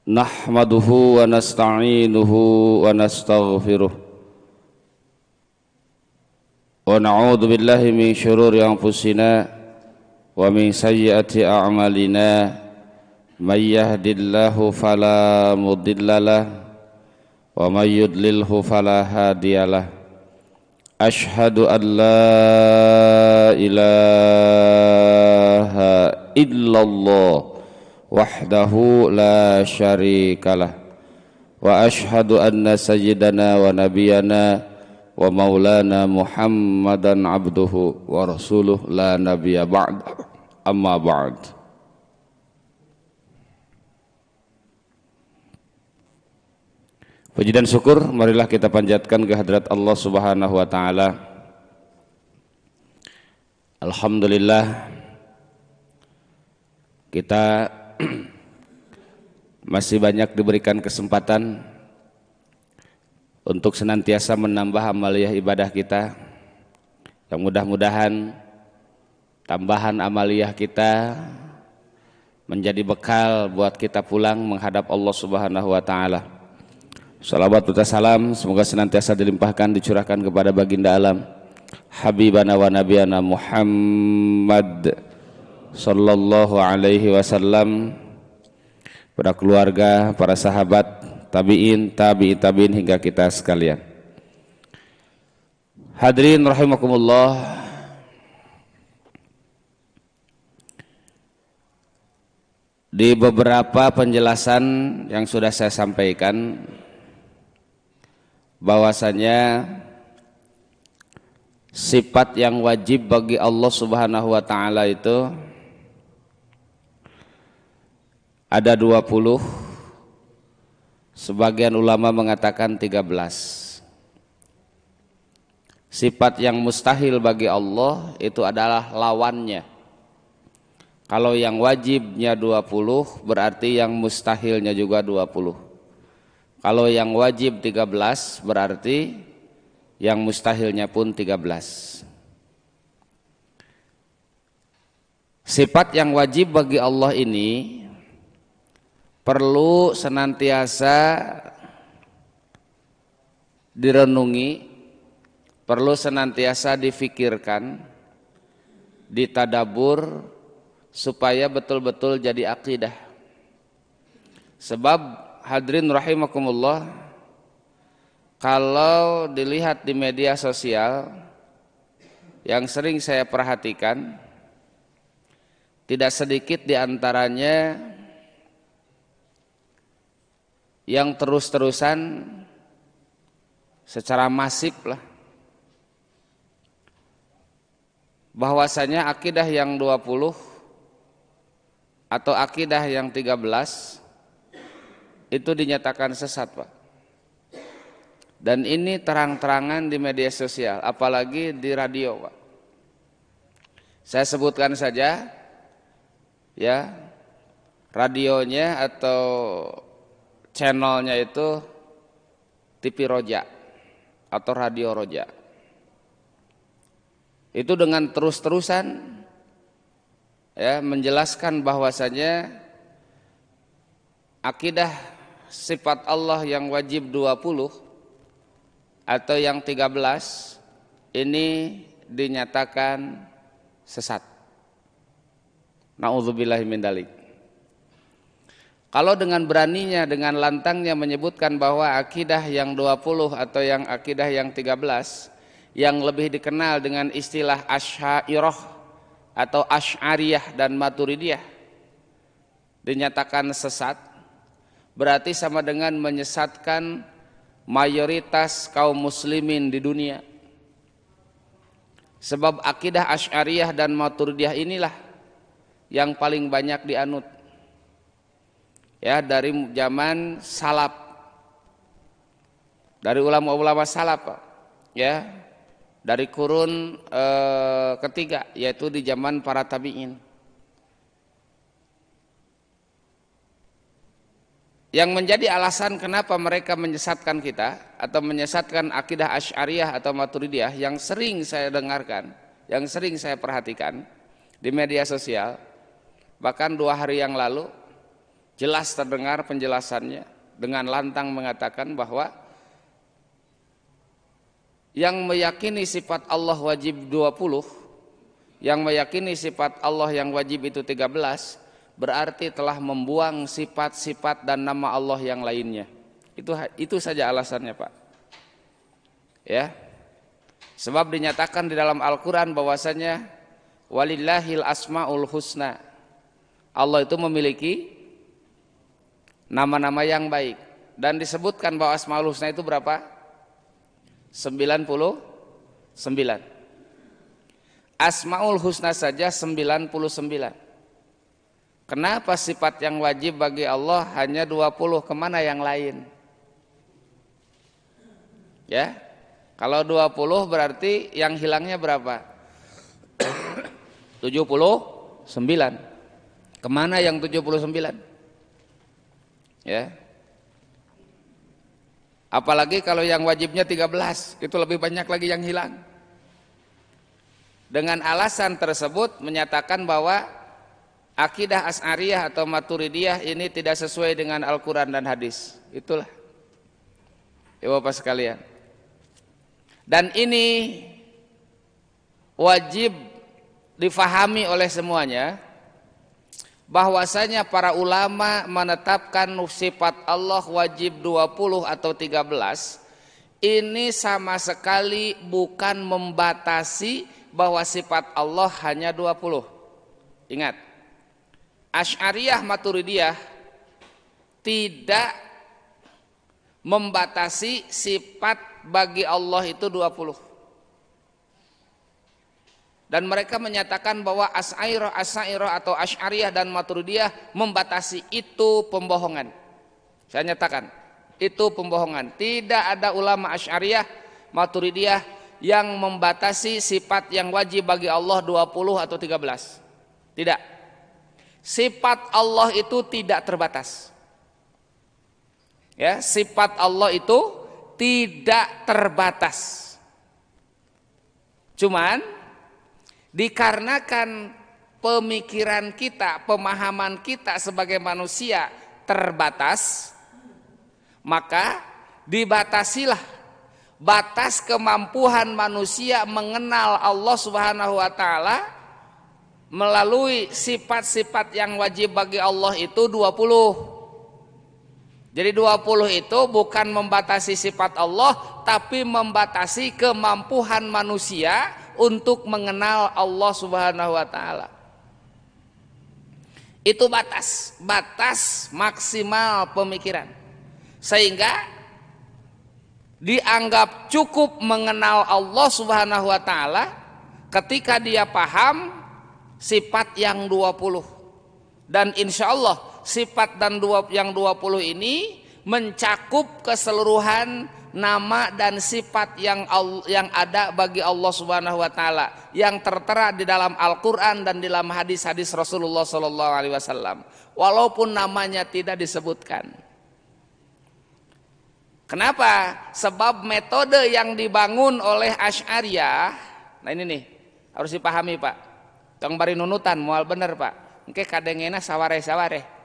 Nahmaduhu wa nasta'inuhu wa nastaghfiruh wa na'udzu billahi min syururi anfusina wa min sayyiati a'malina may yahdihillahu fala mudhillalah wa may yudlilhu fala hadiyalah. Asyhadu an la ilaha illallah wahdahu la syarikalah wa asyhadu anna sayyidana wa nabiyana wa maulana Muhammadan abduhu wa rasuluh la nabiyya ba'd, amma ba'd. Puji dan syukur marilah kita panjatkan ke hadrat Allah Subhanahu wa taala. Alhamdulillah kita masih banyak diberikan kesempatan untuk senantiasa menambah amaliyah ibadah kita, yang mudah-mudahan tambahan amaliyah kita menjadi bekal buat kita pulang menghadap Allah Subhanahu wa taala. Salawat serta salam semoga senantiasa dilimpahkan dicurahkan kepada baginda alam habibana wa nabiyana Muhammad sallallahu alaihi wasallam, pada keluarga, para sahabat, tabi'in, tabi'in hingga kita sekalian. Hadirin rahimakumullah, di beberapa penjelasan yang sudah saya sampaikan bahwasanya sifat yang wajib bagi Allah Subhanahu wa taala itu ada 20, sebagian ulama mengatakan 13. Sifat yang mustahil bagi Allah itu adalah lawannya. Kalau yang wajibnya 20 berarti yang mustahilnya juga 20. Kalau yang wajib 13 berarti yang mustahilnya pun 13. Sifat yang wajib bagi Allah ini perlu senantiasa direnungi, perlu senantiasa difikirkan, ditadabur supaya betul-betul jadi akidah. Sebab hadirin rahimakumullah, kalau dilihat di media sosial yang sering saya perhatikan, tidak sedikit di antaranya yang terus-terusan secara masif lah bahwasanya akidah yang 20 atau akidah yang 13 itu dinyatakan sesat, Pak. Dan ini terang-terangan di media sosial, apalagi di radio, Pak. Saya sebutkan saja ya, radionya atau channelnya itu TV Roja atau Radio Roja. Itu dengan terus-terusan ya menjelaskan bahwasanya akidah sifat Allah yang wajib 20 atau yang 13 ini dinyatakan sesat. Na'udzubillahi min dzalik. Kalau dengan beraninya, dengan lantangnya menyebutkan bahwa akidah yang 20 atau yang akidah yang 13 yang lebih dikenal dengan istilah Asy'ariyah atau Asy'ariyah dan Maturidiyah dinyatakan sesat, berarti sama dengan menyesatkan mayoritas kaum muslimin di dunia. Sebab akidah Asy'ariyah dan Maturidiyah inilah yang paling banyak dianut ya dari zaman salaf, dari ulama-ulama salaf ya, dari kurun ketiga, yaitu di zaman para tabi'in. Yang menjadi alasan kenapa mereka menyesatkan kita atau menyesatkan akidah Asy'ariyah atau Maturidiyah yang sering saya dengarkan, yang sering saya perhatikan di media sosial, bahkan 2 hari yang lalu jelas terdengar penjelasannya dengan lantang mengatakan bahwa yang meyakini sifat Allah wajib 20, yang meyakini sifat Allah yang wajib itu 13, berarti telah membuang sifat-sifat dan nama Allah yang lainnya. Itu saja alasannya, Pak. Ya. Sebab dinyatakan di dalam Al-Qur'an bahwasanya walillahil asmaul husna. Allah itu memiliki nama-nama yang baik, dan disebutkan bahwa asmaul husna itu berapa? 99. Asmaul husna saja 99. Kenapa sifat yang wajib bagi Allah hanya 20? Kemana yang lain? Ya, kalau 20 berarti yang hilangnya berapa? 79. Kemana yang 79? Ya. Apalagi kalau yang wajibnya 13, itu lebih banyak lagi yang hilang. Dengan alasan tersebut menyatakan bahwa akidah Asy'ariyah atau Maturidiyah ini tidak sesuai dengan Al-Qur'an dan hadis. Itulah, ya Bapak sekalian. Dan ini wajib difahami oleh semuanya, bahwasanya para ulama menetapkan sifat Allah wajib 20 atau 13 ini sama sekali bukan membatasi bahwa sifat Allah hanya 20. Ingat, Asy'ariyah Maturidiyah tidak membatasi sifat bagi Allah itu 20. Dan mereka menyatakan bahwa Asy'ariyah atau Asy'ariyah dan Maturidiyah membatasi. Itu pembohongan. Saya nyatakan, itu pembohongan. Tidak ada ulama Asy'ariyah, Maturidiyah yang membatasi sifat yang wajib bagi Allah 20 atau 13. Tidak. Sifat Allah itu tidak terbatas. Ya, sifat Allah itu tidak terbatas. Cuman dikarenakan pemikiran kita, pemahaman kita sebagai manusia terbatas, maka dibatasilah batas kemampuan manusia mengenal Allah Subhanahu wa taala melalui sifat-sifat yang wajib bagi Allah itu 20. Jadi 20 itu bukan membatasi sifat Allah, tapi membatasi kemampuan manusia untuk mengenal Allah Subhanahu wa taala. Itu batas maksimal pemikiran. Sehingga dianggap cukup mengenal Allah Subhanahu wa taala ketika dia paham sifat yang 20. Dan insya Allah sifat yang 20 ini mencakup keseluruhan nama dan sifat yang ada bagi Allah Subhanahu wa taala yang tertera di dalam Al-Qur'an dan di dalam hadis-hadis Rasulullah sallallahu alaihi wasallam, walaupun namanya tidak disebutkan. Kenapa? Sebab metode yang dibangun oleh Asy'ariyah, nah ini nih harus dipahami, Pak. Tong bari nunutan moal bener, Pak. Engke kadengena saware-saware.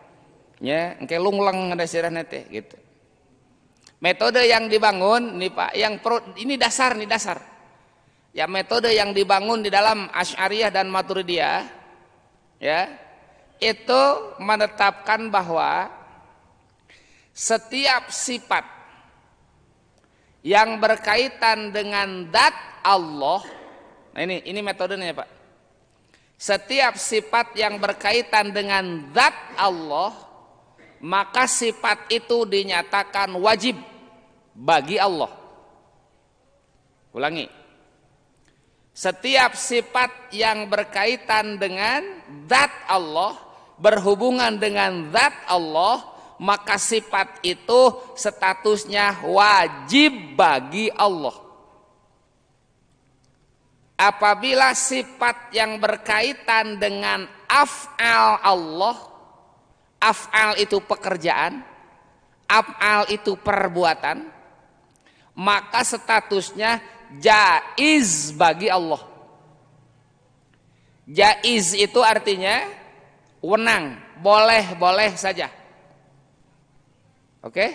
Ya, engke lungleng ada sirahna teh gitu. Metode yang dibangun nih Pak, ini dasar. Ya, metode yang dibangun di dalam Asy'ariyah dan Maturidiyah, ya, itu menetapkan bahwa setiap sifat yang berkaitan dengan zat Allah, nah ini metodenya Pak. Setiap sifat yang berkaitan dengan zat Allah, maka sifat itu dinyatakan wajib bagi Allah. Ulangi. Setiap sifat yang berkaitan dengan zat Allah, berhubungan dengan zat Allah, maka sifat itu statusnya wajib bagi Allah. Apabila sifat yang berkaitan dengan af'al Allah, af'al itu pekerjaan, af'al itu perbuatan, maka statusnya jaiz bagi Allah. Jaiz itu artinya wenang, boleh saja. Oke?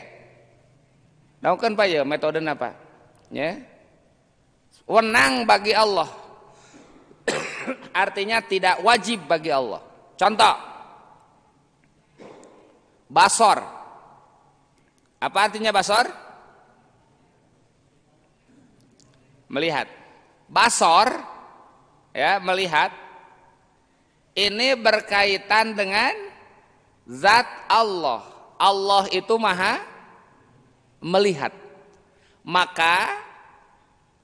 Naungkeun pa ieu metode apa? Ya. Wenang bagi Allah. Artinya tidak wajib bagi Allah. Contoh. Basor. Apa artinya basor? Melihat. Basor ya, melihat. Ini berkaitan dengan zat Allah. Allah itu maha melihat. Maka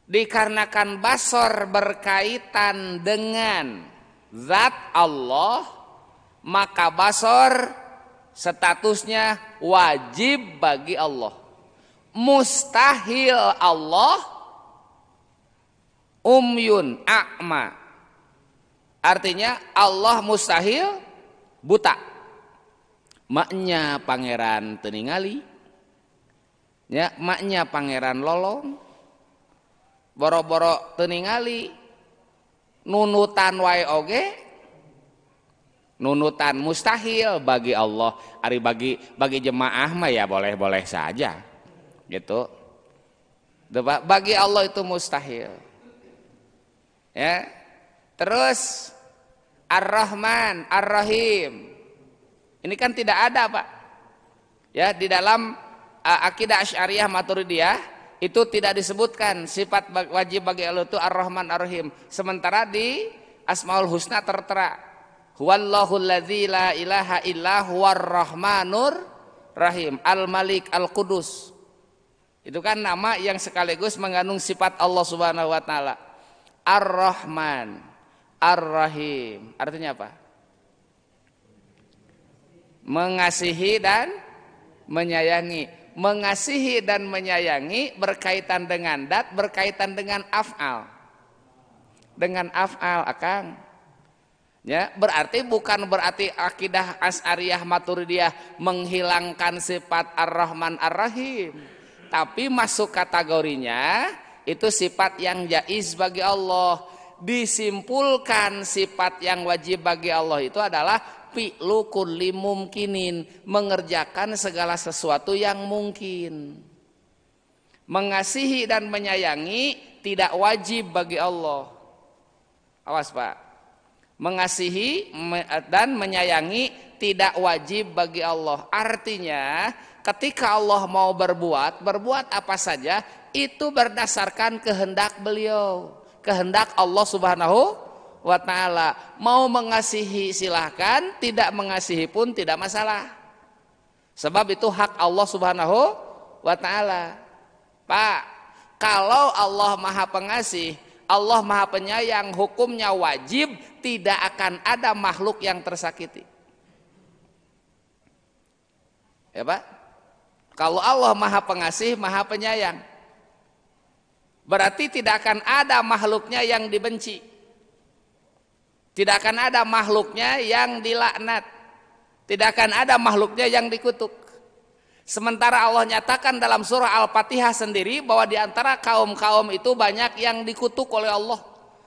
dikarenakan basor berkaitan dengan zat Allah, maka basor statusnya wajib bagi Allah. Mustahil Allah umyun a'ma. Artinya Allah mustahil buta. Maknya pangeran teu ningali. Ya, maknya pangeran lolong. Boro-boro teu ningali. Nunutan wae oge. Nunutan mustahil bagi Allah. Ari bagi jemaah mah ya boleh-boleh saja. Gitu. Bagi Allah itu mustahil. Ya. Terus Ar-Rahman, Ar-Rahim. Ini kan tidak ada, Pak. Ya, di dalam akidah Asy'ariyah Maturidiyah itu tidak disebutkan sifat wajib bagi Allah itu Ar-Rahman Ar-Rahim. Sementara di Asmaul Husna tertera, Huwallahul ladzi la ilaha illa huwar rahmanur rahim, Al-Malik Al-Qudus. Itu kan nama yang sekaligus mengandung sifat Allah Subhanahu wa taala. Ar-Rahman Ar-Rahim. Artinya apa? Mengasihi dan menyayangi. Mengasihi dan menyayangi berkaitan dengan dat, berkaitan dengan af'al. Dengan af'al, Akang. Ya, bukan berarti akidah Asy'ariyah Maturidiyah menghilangkan sifat Ar-Rahman Ar-Rahim. Tapi masuk kategorinya itu sifat yang jaiz bagi Allah. Disimpulkan sifat yang wajib bagi Allah itu adalah fi'lu kulli mumkinin, mengerjakan segala sesuatu yang mungkin. Mengasihi dan menyayangi tidak wajib bagi Allah. Awas, Pak. Mengasihi dan menyayangi tidak wajib bagi Allah. Artinya ketika Allah mau berbuat apa saja itu berdasarkan kehendak beliau, kehendak Allah Subhanahu wa ta'ala. Mau mengasihi silahkan, tidak mengasihi pun tidak masalah. Sebab itu hak Allah Subhanahu wa ta'ala. Pak, kalau Allah Maha Pengasih, Allah Maha Penyayang, hukumnya wajib, tidak akan ada makhluk yang tersakiti. Ya, Pak? Kalau Allah Maha Pengasih, Maha Penyayang, berarti tidak akan ada makhluknya yang dibenci. Tidak akan ada makhluknya yang dilaknat. Tidak akan ada makhluknya yang dikutuk. Sementara Allah nyatakan dalam surah Al-Fatihah sendiri bahwa di antara kaum-kaum itu banyak yang dikutuk oleh Allah,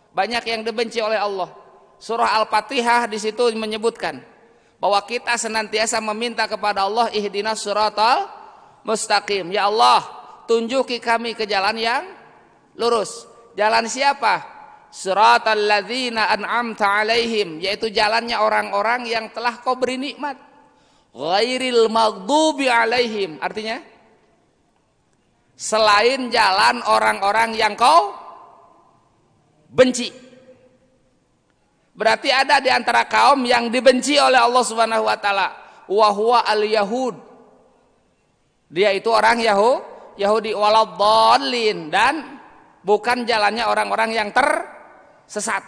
banyak yang dibenci oleh Allah. Surah Al-Fatihah di situ menyebutkan bahwa kita senantiasa meminta kepada Allah, ihdinas siratal mustaqim. Ya Allah, tunjuki kami ke jalan yang lurus. Jalan siapa? Siratal ladzina an'amta alaihim, yaitu jalannya orang-orang yang telah kau beri nikmat. Ghairil maghdubi alaihim, artinya selain jalan orang-orang yang kau benci. Berarti ada di antara kaum yang dibenci oleh Allah Subhanahu wa taala, wa huwa al-yahud. Dia itu orang Yahudi, waladhdallin, dan bukan jalannya orang-orang yang tersesat.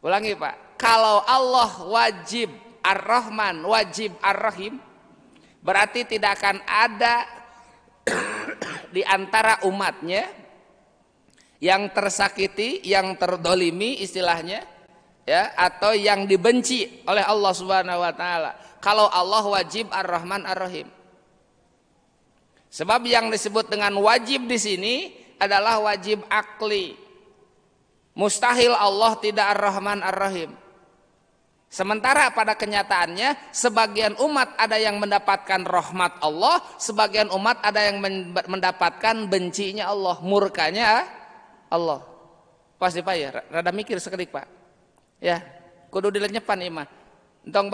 Ulangi, Pak. Kalau Allah wajib Ar-Rahman, wajib Ar-Rahim, berarti tidak akan ada di antara umatnya yang tersakiti, yang terdolimi istilahnya, ya, atau yang dibenci oleh Allah Subhanahu wa taala. Kalau Allah wajib Ar-Rahman Ar-Rahim. Sebab yang disebut dengan wajib di sini adalah wajib akli. Mustahil Allah tidak Ar-Rahman Ar-Rahim. Sementara pada kenyataannya sebagian umat ada yang mendapatkan rahmat Allah, sebagian umat ada yang mendapatkan bencinya Allah, murkanya Allah. Pasti Pak ya, rada mikir sekedik Pak. Ya, kudu dilenyepan imah. Tong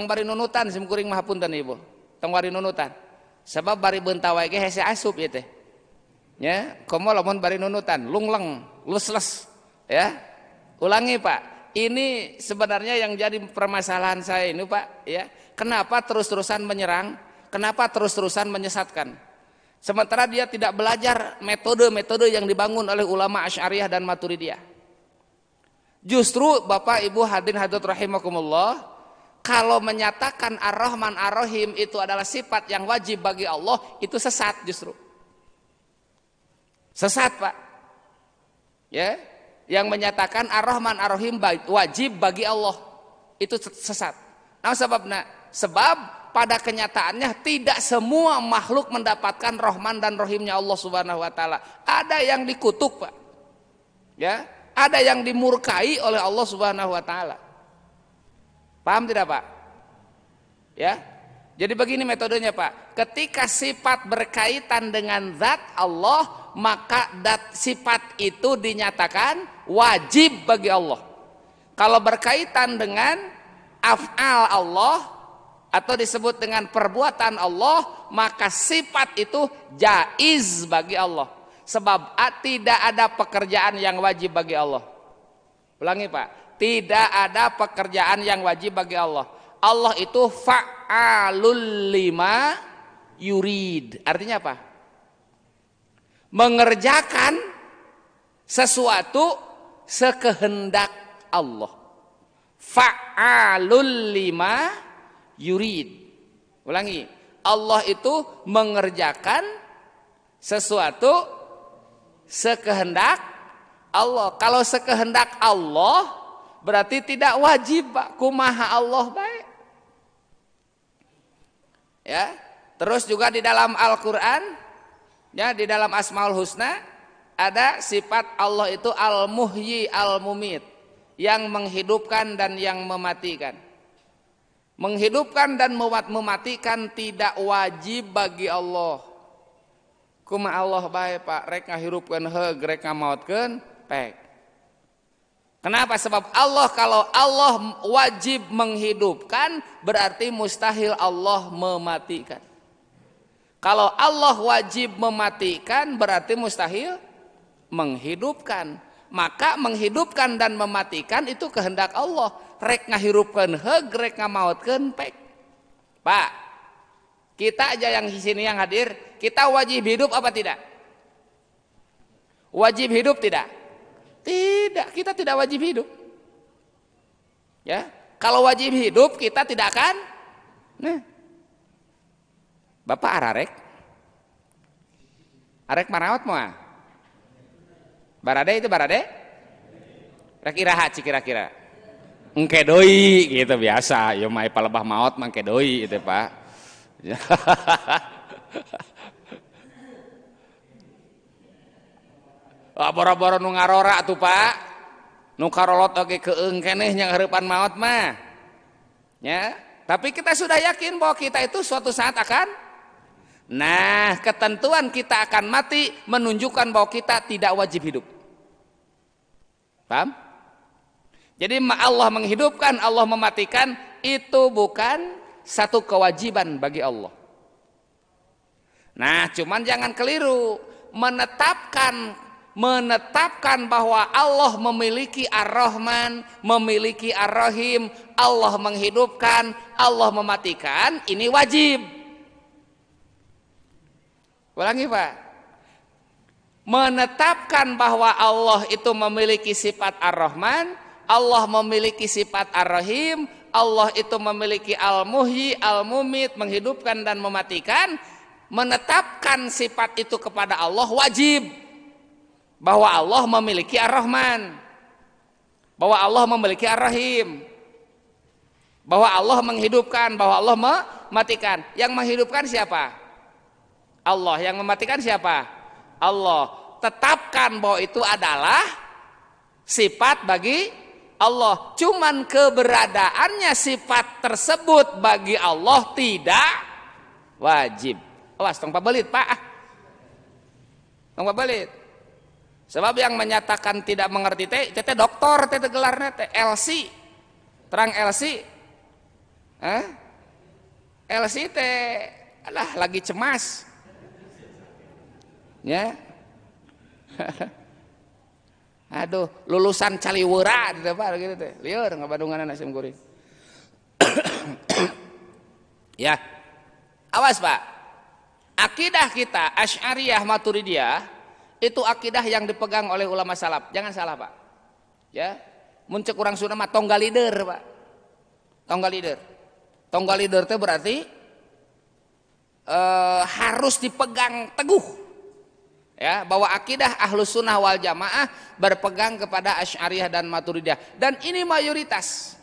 bari nunutan sim kuring mah hapunten Ibu. Tong bari nunutan. Sebab bari beunta wae ge hese asup ieu teh. Ya, komo lamun bari nunutan, lungleng, lusles. Ya. Ulangi Pak. Ini sebenarnya yang jadi permasalahan saya ini Pak, ya. Kenapa terus-terusan menyerang? Kenapa terus-terusan menyesatkan? Sementara dia tidak belajar metode-metode yang dibangun oleh ulama Asy'ariyah dan Maturidiyah. Justru Bapak Ibu hadirin hadirat rahimakumullah, kalau menyatakan Ar-Rahman Ar-Rahim itu adalah sifat yang wajib bagi Allah, itu sesat justru. Sesat Pak. Ya. Yang menyatakan Ar-Rahman Ar-Rahim wajib bagi Allah, itu sesat. Nah sebabnya, sebab pada kenyataannya tidak semua makhluk mendapatkan Rahman dan Rahimnya Allah Subhanahu Wa Taala. Ada yang dikutuk Pak, ya, ada yang dimurkai oleh Allah Subhanahu Wa Taala. Paham tidak Pak? Ya, jadi begini metodenya Pak. Ketika sifat berkaitan dengan zat Allah, maka sifat itu dinyatakan wajib bagi Allah. Kalau berkaitan dengan af'al Allah atau disebut dengan perbuatan Allah, maka sifat itu jaiz bagi Allah. Sebab tidak ada pekerjaan yang wajib bagi Allah. Ulangi Pak, tidak ada pekerjaan yang wajib bagi Allah. Allah itu fa'alul lima yurid. Artinya apa? Mengerjakan sesuatu sekehendak Allah. Fa'alul lima yurid. Ulangi, Allah itu mengerjakan sesuatu sekehendak Allah. Kalau sekehendak Allah berarti tidak wajib Pak, kumaha Allah baik. Ya, terus juga di dalam Al-Qur'an, ya, di dalam Asmaul Husna ada sifat Allah itu Al-Muhyi Al-Mumit, yang menghidupkan dan yang mematikan. Menghidupkan dan mematikan tidak wajib bagi Allah. Kumaha Allah bae Pak, rek ngahirupkeun heug, rek ngamaotkeun pek. Kenapa? Sebab Allah, kalau Allah wajib menghidupkan berarti mustahil Allah mematikan. Kalau Allah wajib mematikan berarti mustahil menghidupkan. Maka menghidupkan dan mematikan itu kehendak Allah. Rek ngahirupkeun heug, rek ngamaotkeun pek. Pak, kita aja yang di sini yang hadir, kita wajib hidup apa tidak? Wajib hidup tidak? Tidak, kita tidak wajib hidup. Ya, kalau wajib hidup kita tidak akan. Nah, Bapak ararek, arek marawat moal. Barade itu barade? Rek iraha kira-kira. Engke doi gitu biasa. Yo mah palebah maot mangke doi itu Pak. Boro-boro nu ngarora tuh Pak. Nu karolot oge keung keneh nya hareupan maot mah. Ya, tapi kita sudah yakin bahwa kita itu suatu saat akan. Nah, ketentuan kita akan mati menunjukkan bahwa kita tidak wajib hidup. Paham? Jadi Allah menghidupkan, Allah mematikan itu bukan satu kewajiban bagi Allah. Nah, cuman jangan keliru menetapkan bahwa Allah memiliki Ar-Rahman, memiliki Ar-Rahim, Allah menghidupkan, Allah mematikan, ini wajib. Ulangi Pak. Menetapkan bahwa Allah itu memiliki sifat Ar-Rahman, Allah memiliki sifat Ar-Rahim, Allah itu memiliki Al-Muhyi, Al-Mumit, menghidupkan dan mematikan. Menetapkan sifat itu kepada Allah wajib. Bahwa Allah memiliki Ar-Rahman, bahwa Allah memiliki Ar-Rahim, bahwa Allah menghidupkan, bahwa Allah mematikan. Yang menghidupkan siapa? Allah. Yang mematikan siapa? Allah. Tetapkan bahwa itu adalah sifat bagi Allah. Cuman keberadaannya sifat tersebut bagi Allah tidak wajib. Awas tong pabelit Pak. Tong pabelit. Sebab yang menyatakan tidak mengerti teh doktor teh gelarnya teh LC. Terang LC. LC teh alah lagi cemas. Ya. Aduh, lulusan Caliwura gitu Pak gitu teh. Lieur ngabadungan nasi kuring. Ya. Awas Pak. Akidah kita Asy'ariyah Maturidiyah itu akidah yang dipegang oleh ulama salaf. Jangan salah Pak. Ya. Mun ceuk urang Sunda mah tonggal lider Pak. Tonggal lider. Tonggal lider itu berarti harus dipegang teguh. Ya, bahwa akidah Ahlus Sunnah wal Jamaah berpegang kepada Asy'ariyah dan Maturidiyah, dan ini mayoritas.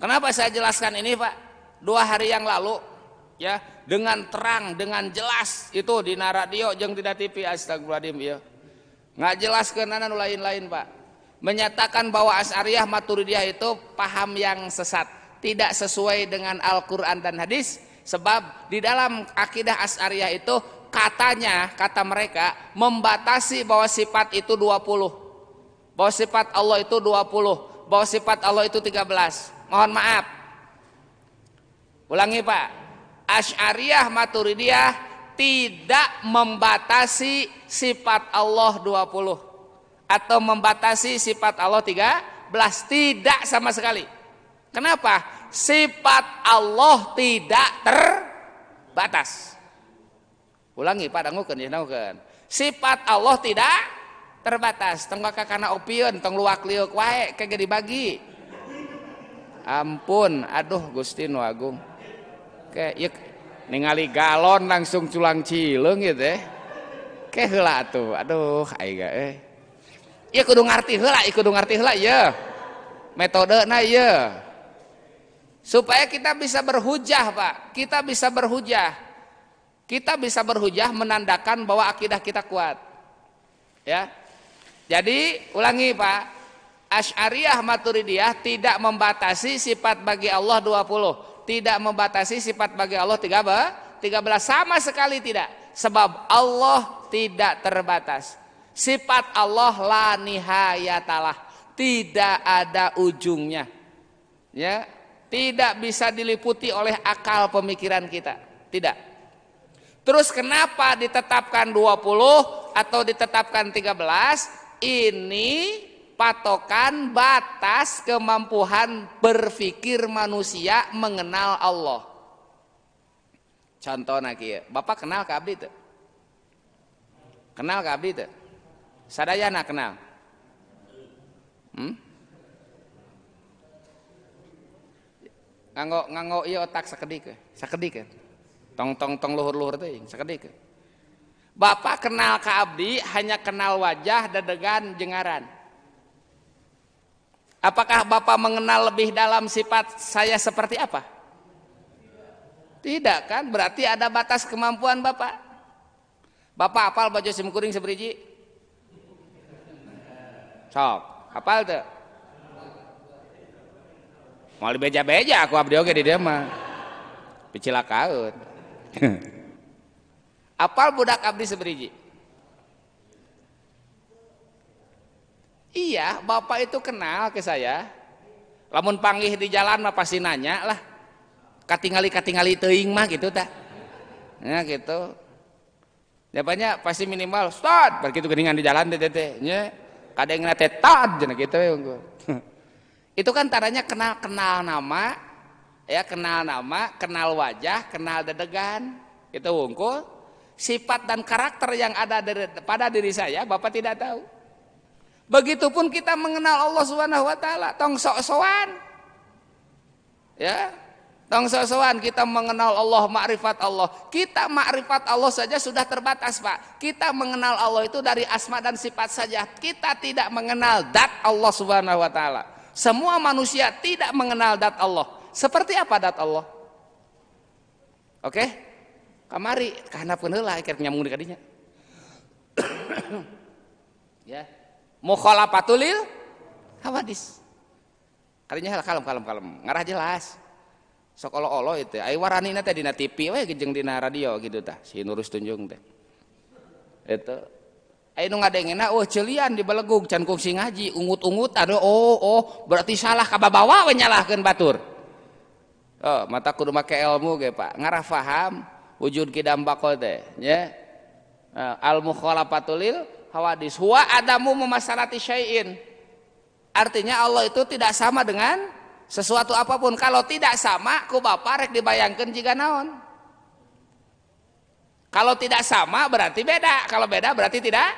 Kenapa saya jelaskan ini Pak? 2 hari yang lalu ya, dengan terang, dengan jelas itu di radio jeung tidak TV, astagfirullahaladzim ya. Nggak jelas ke anu lain-lain Pak. Menyatakan bahwa Asy'ariyah Maturidiyah itu paham yang sesat, tidak sesuai dengan Al-Qur'an dan hadis, sebab di dalam akidah Asy'ariyah itu katanya, kata mereka membatasi bahwa sifat itu 20, bahwa sifat Allah itu 20, bahwa sifat Allah itu 13. Mohon maaf, ulangi Pak, Asy'ariyah Maturidiyah tidak membatasi sifat Allah 20 atau membatasi sifat Allah 13, tidak sama sekali. Kenapa? Sifat Allah tidak terbatas. Ulangi Pak, dangukeun ya, dangukeun. Sifat Allah tidak terbatas. Tong kakana opieun, tong luak liuk wae kagak dibagi. Ampun, aduh Gusti nu Agung. Ke ieu ningali galon langsung culang cileung gitu teh. Ke heula atuh. Aduh, aiga Ieu kudu ngarti heula ieu. Metodena ieu. Supaya kita bisa berhujah, Pak. Kita bisa berhujah menandakan bahwa akidah kita kuat. Ya. Jadi ulangi Pak, Asy'ariyah Maturidiyah tidak membatasi sifat bagi Allah 20, tidak membatasi sifat bagi Allah 13 sama sekali tidak. Sebab Allah tidak terbatas. Sifat Allah la nihayatalah, tidak ada ujungnya. Ya, tidak bisa diliputi oleh akal pemikiran kita. Tidak. Terus kenapa ditetapkan 20 atau ditetapkan 13? Ini patokan batas kemampuan berpikir manusia mengenal Allah. Contohnya kieu, Bapak kenal ka abdi teu? Kenal ka abdi teu? Sadayana kenal? Nganggo ieu otak sakedik ke? Tong luhur-luhur teh sakedik. Bapak kenal ka abdi hanya kenal wajah, dedegan, jengaran. Apakah Bapak mengenal lebih dalam sifat saya seperti apa? Tidak kan? Berarti ada batas kemampuan Bapak. Bapak hafal baju sim kuring sabriji? Sok, hafal teu? Mau beja-beja aku abdi oge di dieu mah. Picilakaeun. Apal budak abdi seberiji? Iya, Bapak itu kenal ke saya. Lamun panggih di jalan mah pasti nanya lah. Katingali teuing mah gitu tah. Ya gitu. Jawabannya pasti minimal start, begitu geningan di jalan teh nya. Kadengna teh tad cenah kitu we. Itu kan tandanya kenal nama. Ya, kenal nama, kenal wajah, kenal dedegan, itu wungkul. Sifat dan karakter yang ada pada diri saya Bapak tidak tahu. Begitupun kita mengenal Allah Subhanahu wa taala, tong sok-sokan. Ya. Tong sok-sokan kita mengenal Allah, makrifat Allah. Kita makrifat Allah saja sudah terbatas, Pak. Kita mengenal Allah itu dari asma dan sifat saja. Kita tidak mengenal zat Allah Subhanahu wa taala. Semua manusia tidak mengenal zat Allah. Seperti apa dat Allah? Oke? Kamari kahandapkeun heula keur nyambung di kadinya. Ya. Mukhalafatul hawadis. Kalinya kalem ngarah jelas. Sok olo-olo itu ai waranina teh dina TV we jeung dina radio gitu tah si Nurus Tunjung teh. Itu ai nu ngadengena ceelian di Balegug can kungsi ngaji ungut-ungut ada berarti salah kababawa we nyalahkeun batur. Mata kudu make ilmu ge Pak ngarah faham wujud kidam baqo teh nya. Al mukhalafatul lil hawadis huwa adamu memasalati syai'in. Artinya Allah itu tidak sama dengan sesuatu apapun. Kalau tidak sama ku Bapak rek dibayangkeun jiga naon. Kalau tidak sama berarti beda. Kalau beda berarti tidak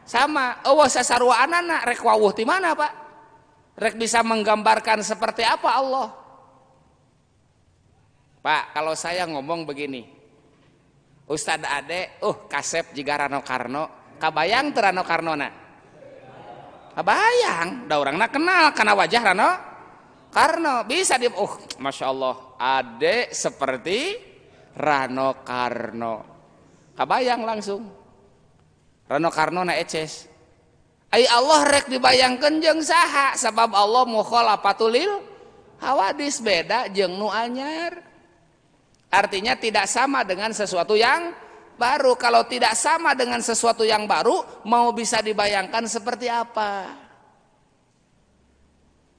sama. Eueuh sasaruaanana rek wawuh ti mana Pak? Rek bisa menggambarkan seperti apa Allah? Pak, kalau saya ngomong begini. Ustadz Ade, kasep jiga Rano Karno. Kabayang teu Rano Karnona? Kabayang, da urangna kenal karena wajah Rano Karno. Bisa di Masya Allah, Ade seperti Rano Karno. Kabayang langsung. Rano Karno na eces. Ai Allah rek dibayangkeun jeung saha? Sabab Allah mukhalafatul lil hawadis beda jeung nu anyar. Artinya tidak sama dengan sesuatu yang baru. Kalau tidak sama dengan sesuatu yang baru, mau bisa dibayangkan seperti apa?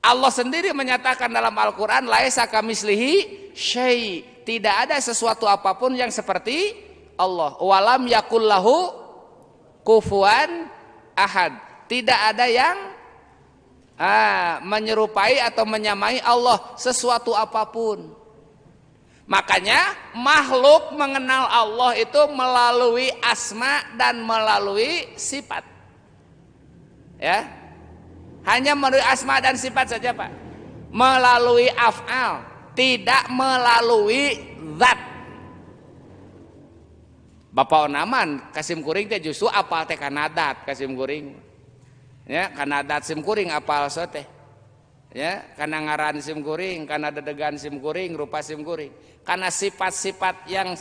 Allah sendiri menyatakan dalam Al-Quran, laisa kamislihi syai'. Tidak ada sesuatu apapun yang seperti Allah. Walam yakul lahu kufuwan ahad. Tidak ada yang menyerupai atau menyamai Allah sesuatu apapun. Makanya makhluk mengenal Allah itu melalui asma dan melalui sifat. Ya. Hanya melalui asma dan sifat saja Pak. Melalui af'al, tidak melalui zat. Bapak Onaman Kasim Kuring teh justru apal teh kanadat Kasim Kuring. Ya, kanadat sim kuring apal teh. Ya, kana ngaran sim kuring, kana dedegan sim kuring, rupa sim kuring. Karena sifat-sifat yang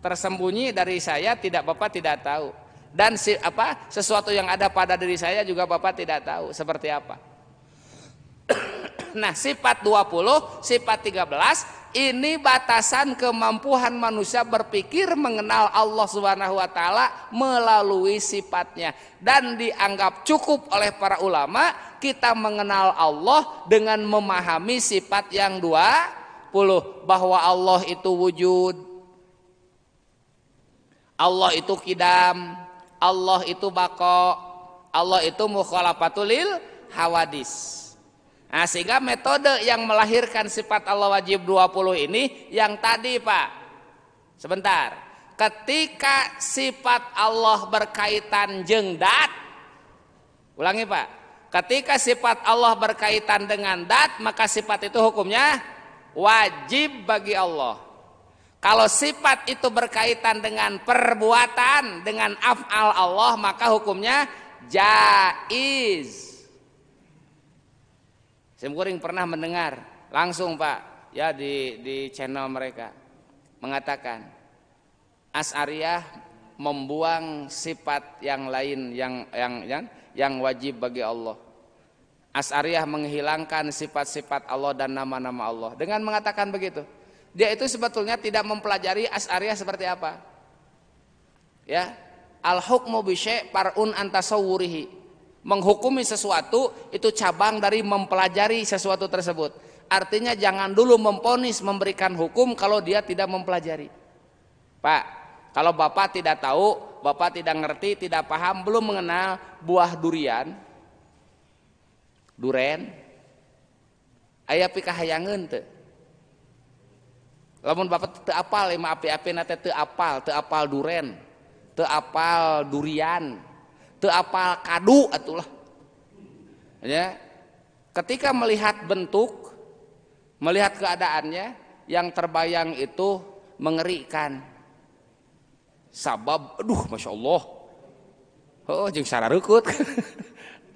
tersembunyi dari saya Bapak tidak tahu. Dan sesuatu yang ada pada diri saya juga Bapak tidak tahu seperti apa. Nah, sifat 20, sifat 13 ini batasan kemampuan manusia berpikir mengenal Allah Subhanahu wa taala melalui sifatnya, dan dianggap cukup oleh para ulama kita mengenal Allah dengan memahami sifat yang 20, bahwa Allah itu wujud, Allah itu qidam, Allah itu baqa, Allah itu mukhalafatul lil hawadis. Nah, sehingga metode yang melahirkan sifat Allah wajib 20 ini yang tadi Pak. Sebentar. Ketika sifat Allah berkaitan jeung dat, ulangi Pak. Ketika sifat Allah berkaitan dengan dat, maka sifat itu hukumnya wajib bagi Allah. Kalau sifat itu berkaitan dengan perbuatan, dengan af'al Allah, maka hukumnya jaiz. Sim Kuring pernah mendengar langsung Pak ya di channel mereka mengatakan Asy'ariyah membuang sifat yang lain yang wajib bagi Allah. Asy'ariyah menghilangkan sifat-sifat Allah dan nama-nama Allah dengan mengatakan begitu. Dia itu sebetulnya tidak mempelajari Asy'ariyah seperti apa. Ya, al hukmu bi syai' far'un an tasawwurihi. Menghukumi sesuatu itu cabang dari mempelajari sesuatu tersebut. Artinya jangan dulu memponis memberikan hukum kalau dia tidak mempelajari. Pak, kalau Bapak tidak tahu, Bapak tidak ngerti, tidak paham, belum mengenal buah durian, duren, aya pikahayangeun teu. Lamun Bapak teu apal lima api-api nate teu apal duren, teu apal durian, teu apal kadu atulah. Ya. Ketika melihat bentuk, melihat keadaannya, yang terbayang itu mengerikan. Sabab, aduh Masya Allah. Jeung sarareukut.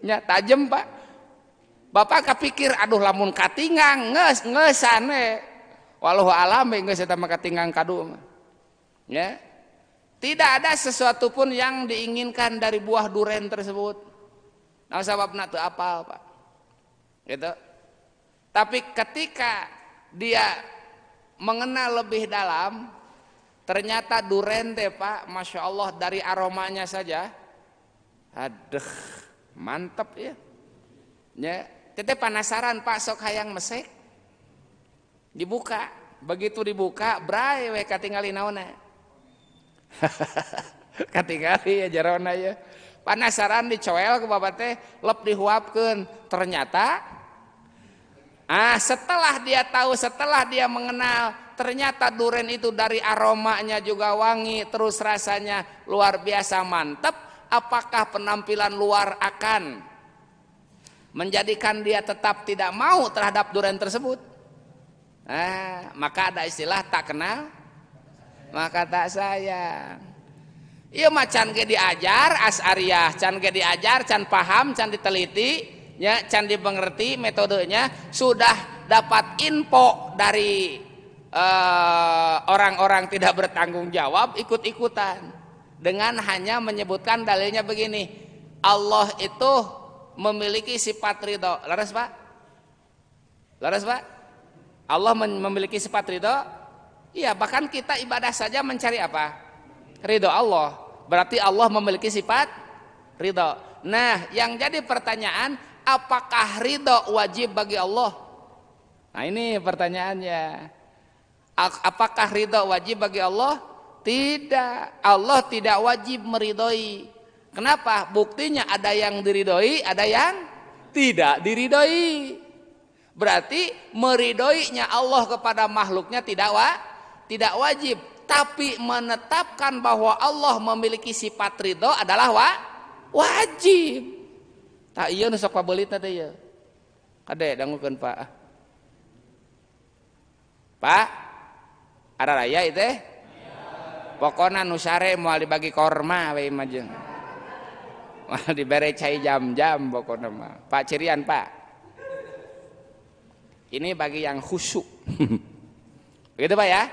Nya tajem Pak. Bapak kapikir, aduh lamun katingang ngeusan we. Wallahu alam geus eta mah katingang kadu mah. Ya. Tidak ada sesuatu pun yang diinginkan dari buah duren tersebut. Nah, sebabna teu apal Pak. gitu. Tapi ketika dia mengenal lebih dalam, ternyata duren teh Pak, masya Allah dari aromanya saja, aduh mantep ya. Ya, teteh penasaran Pak, sok hayang mesek. Dibuka, begitu dibuka, bray we katingali naonna. Katingali ya jarona ya. Penasaran dicoel ke bapak teh, lep dihuapkeun. Ternyata setelah dia tahu, setelah dia mengenal, ternyata duren itu dari aromanya juga wangi, terus rasanya luar biasa mantep. Apakah penampilan luar akan menjadikan dia tetap tidak mau terhadap duren tersebut? Maka ada istilah tak kenal maka tak sayang. Iya mah can ge diajar Asy'ariyah, can ge diajar, can paham, can diteliti, ya, can dimengerti metodenya, sudah dapat info dari orang-orang tidak bertanggung jawab, ikut-ikutan dengan hanya menyebutkan dalilnya begini, Allah itu memiliki sifat ridho. Laras Pak? Laras Pak? Allah memiliki sifat ridho. Iya, bahkan kita ibadah saja mencari apa? Ridho Allah. Berarti Allah memiliki sifat ridho. Nah, yang jadi pertanyaan, apakah ridho wajib bagi Allah? Nah, ini pertanyaannya. Apakah ridho wajib bagi Allah? Tidak. Allah tidak wajib meridhoi. Kenapa? Buktinya ada yang diridhoi, ada yang tidak diridhoi. Berarti meridhoinya Allah kepada makhluknya tidak wajib, tapi menetapkan bahwa Allah memiliki sifat ridho adalah wajib. Tak iya nu sok pabelit teh ya. Kade dangukeun Pak. Pak, ada raya itu? Pokona nu sare moal dibagi korma we mah jeung. Moal dibere cai jam-jam pokona mah. Pak cirian Pak. Ini bagi yang khusyuk. Begitu Pak ya.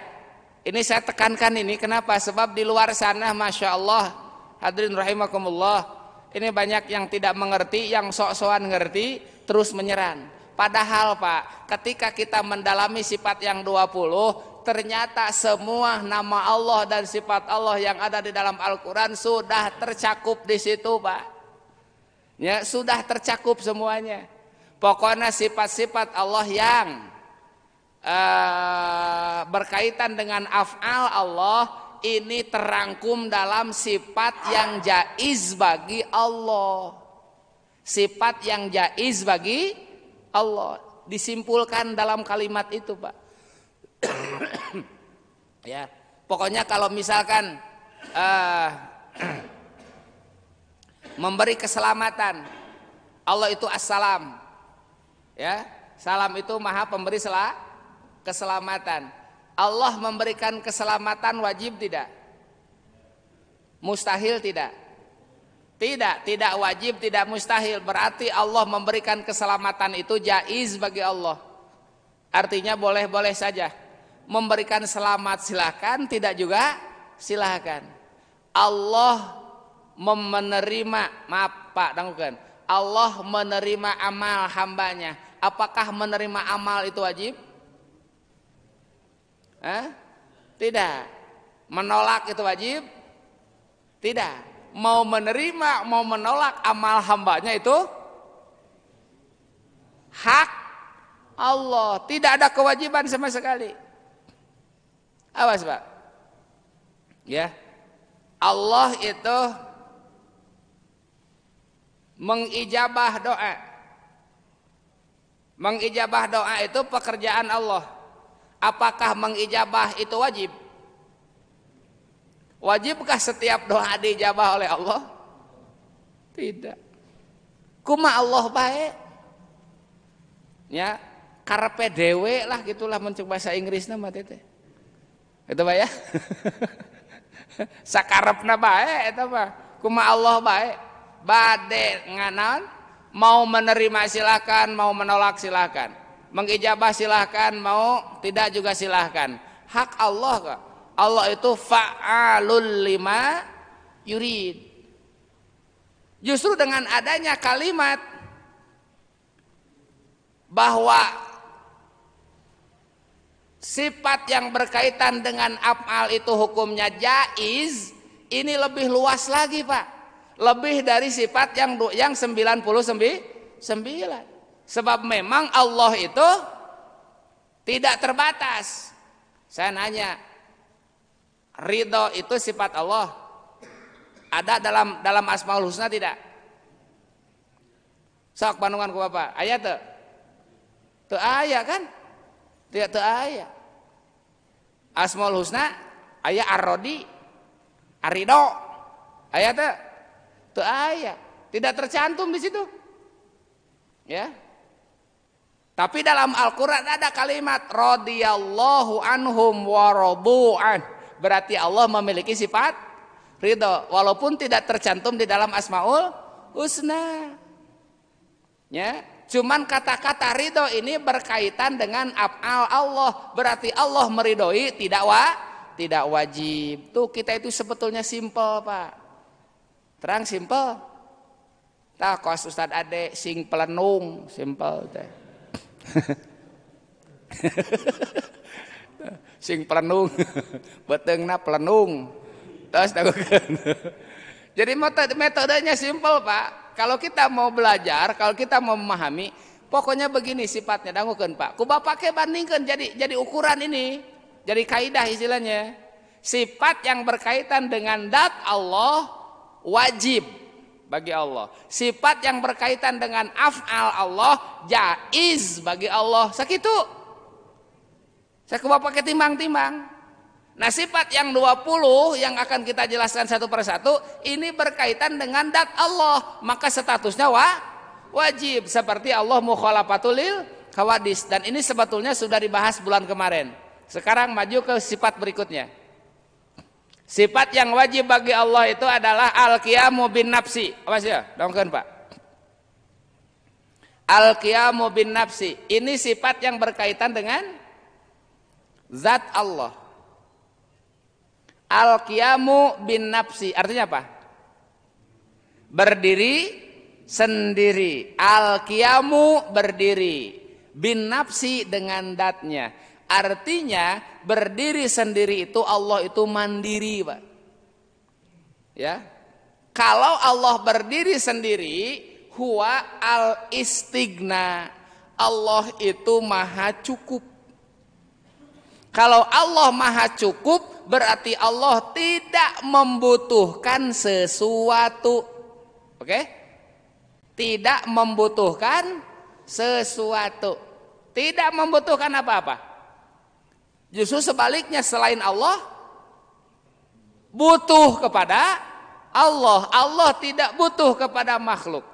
Ini saya tekankan ini kenapa? Sebab di luar sana Masya Allah, hadirin rahimakumullah, ini banyak yang tidak mengerti, yang sok-sokan ngerti terus menyerang. Padahal Pak, ketika kita mendalami sifat yang 20, ternyata semua nama Allah dan sifat Allah yang ada di dalam Al-Quran sudah tercakup di situ Pak. Ya, sudah tercakup semuanya. Pokoknya sifat-sifat Allah yang berkaitan dengan af'al Allah ini terangkum dalam sifat yang jaiz bagi Allah. Sifat yang jaiz bagi Allah disimpulkan dalam kalimat itu Pak. Ya, pokoknya kalau misalkan memberi keselamatan, Allah itu as-salam. Ya, salam itu maha pemberi keselamatan. Allah memberikan keselamatan wajib tidak? Mustahil tidak? Tidak wajib, tidak mustahil. Berarti Allah memberikan keselamatan itu jaiz bagi Allah. Artinya boleh-boleh saja. Memberikan selamat silakan, tidak juga silakan. Allah menerima, maaf Pak, dangukeun. Allah menerima amal hambanya. Apakah menerima amal itu wajib? Tidak. Menolak itu wajib? Tidak. Mau menerima, mau menolak amal hambanya itu hak Allah. Tidak ada kewajiban sama sekali. Awas Pak. Ya. Allah itu mengijabah doa. Mengijabah doa itu pekerjaan Allah. Apakah mengijabah itu wajib? Wajibkah setiap doa diijabah oleh Allah? Tidak. Kuma Allah baik. Ya, karepe dewe lah gitulah mencoba bahasa Inggris nama teh. Itu Pak ya. Sakarepna bae eta mah. Kuma Allah baik. Bade nganan, mau menerima silakan, mau menolak silakan, mengijabah silakan, mau tidak juga silakan. Hak Allah kok. Allah itu fa'alul lima yurid. Justru dengan adanya kalimat bahwa sifat yang berkaitan dengan af'al itu hukumnya jaiz, ini lebih luas lagi Pak, lebih dari sifat yang 99. Sebab memang Allah itu tidak terbatas. Saya nanya, ridho itu sifat Allah, ada dalam Asmaul Husna tidak? Sok panungan ku Bapak, aya teu? Teu aya kan? Tidak teu aya. Asmaul Husna aya Ar-Rodi, Ar-Ridho. Aya teu? Teu aya. Tidak tercantum di situ. Ya. Tapi dalam Al-Qur'an ada kalimat radhiyallahu anhum wa radu'an. Berarti Allah memiliki sifat ridho walaupun tidak tercantum di dalam Asmaul Husna. Ya, cuman kata-kata ridho ini berkaitan dengan af'al Allah, berarti Allah meridhoi tidak wajib. Tuh kita itu sebetulnya simpel Pak, terang simpel. Tah kos Ustad Ade sing pelenung simpel teh. Sing pelenung, beteungna pelenung. Terus dagukeun. Jadi metodenya simpel Pak. Kalau kita mau belajar, kalau kita mau memahami, pokoknya begini sifatnya, dangukeun Pak. Ku Bapak ke bandingkeun jadi ukuran ini, jadi kaidah istilahnya. Sifat yang berkaitan dengan zat Allah wajib bagi Allah. Sifat yang berkaitan dengan af'al Allah jaiz bagi Allah. Sakitu. Saya ku Bapak ke timbang-timbang. Nah sifat yang 20 yang akan kita jelaskan satu persatu ini berkaitan dengan zat Allah, maka statusnya wajib seperti Allah mukhalafatul lil hawadis, dan ini sebetulnya sudah dibahas bulan kemarin. Sekarang maju ke sifat berikutnya. Sifat yang wajib bagi Allah itu adalah al-qiyamu bin nafsi. Apa sih ya? Dongkeun Pak. Al-qiyamu bin nafsi ini sifat yang berkaitan dengan zat Allah. Al-qiyamu bin nafsi artinya apa? Berdiri sendiri. Al-qiyamu berdiri, bin nafsi dengan datnya. Artinya berdiri sendiri itu Allah itu mandiri Pak. Ya. Kalau Allah berdiri sendiri, huwa al-istighna. Allah itu maha cukup. Kalau Allah maha cukup, berarti Allah tidak membutuhkan sesuatu. Oke? Tidak membutuhkan sesuatu. Tidak membutuhkan apa-apa. Justru sebaliknya, selain Allah butuh kepada Allah. Allah tidak butuh kepada makhluk.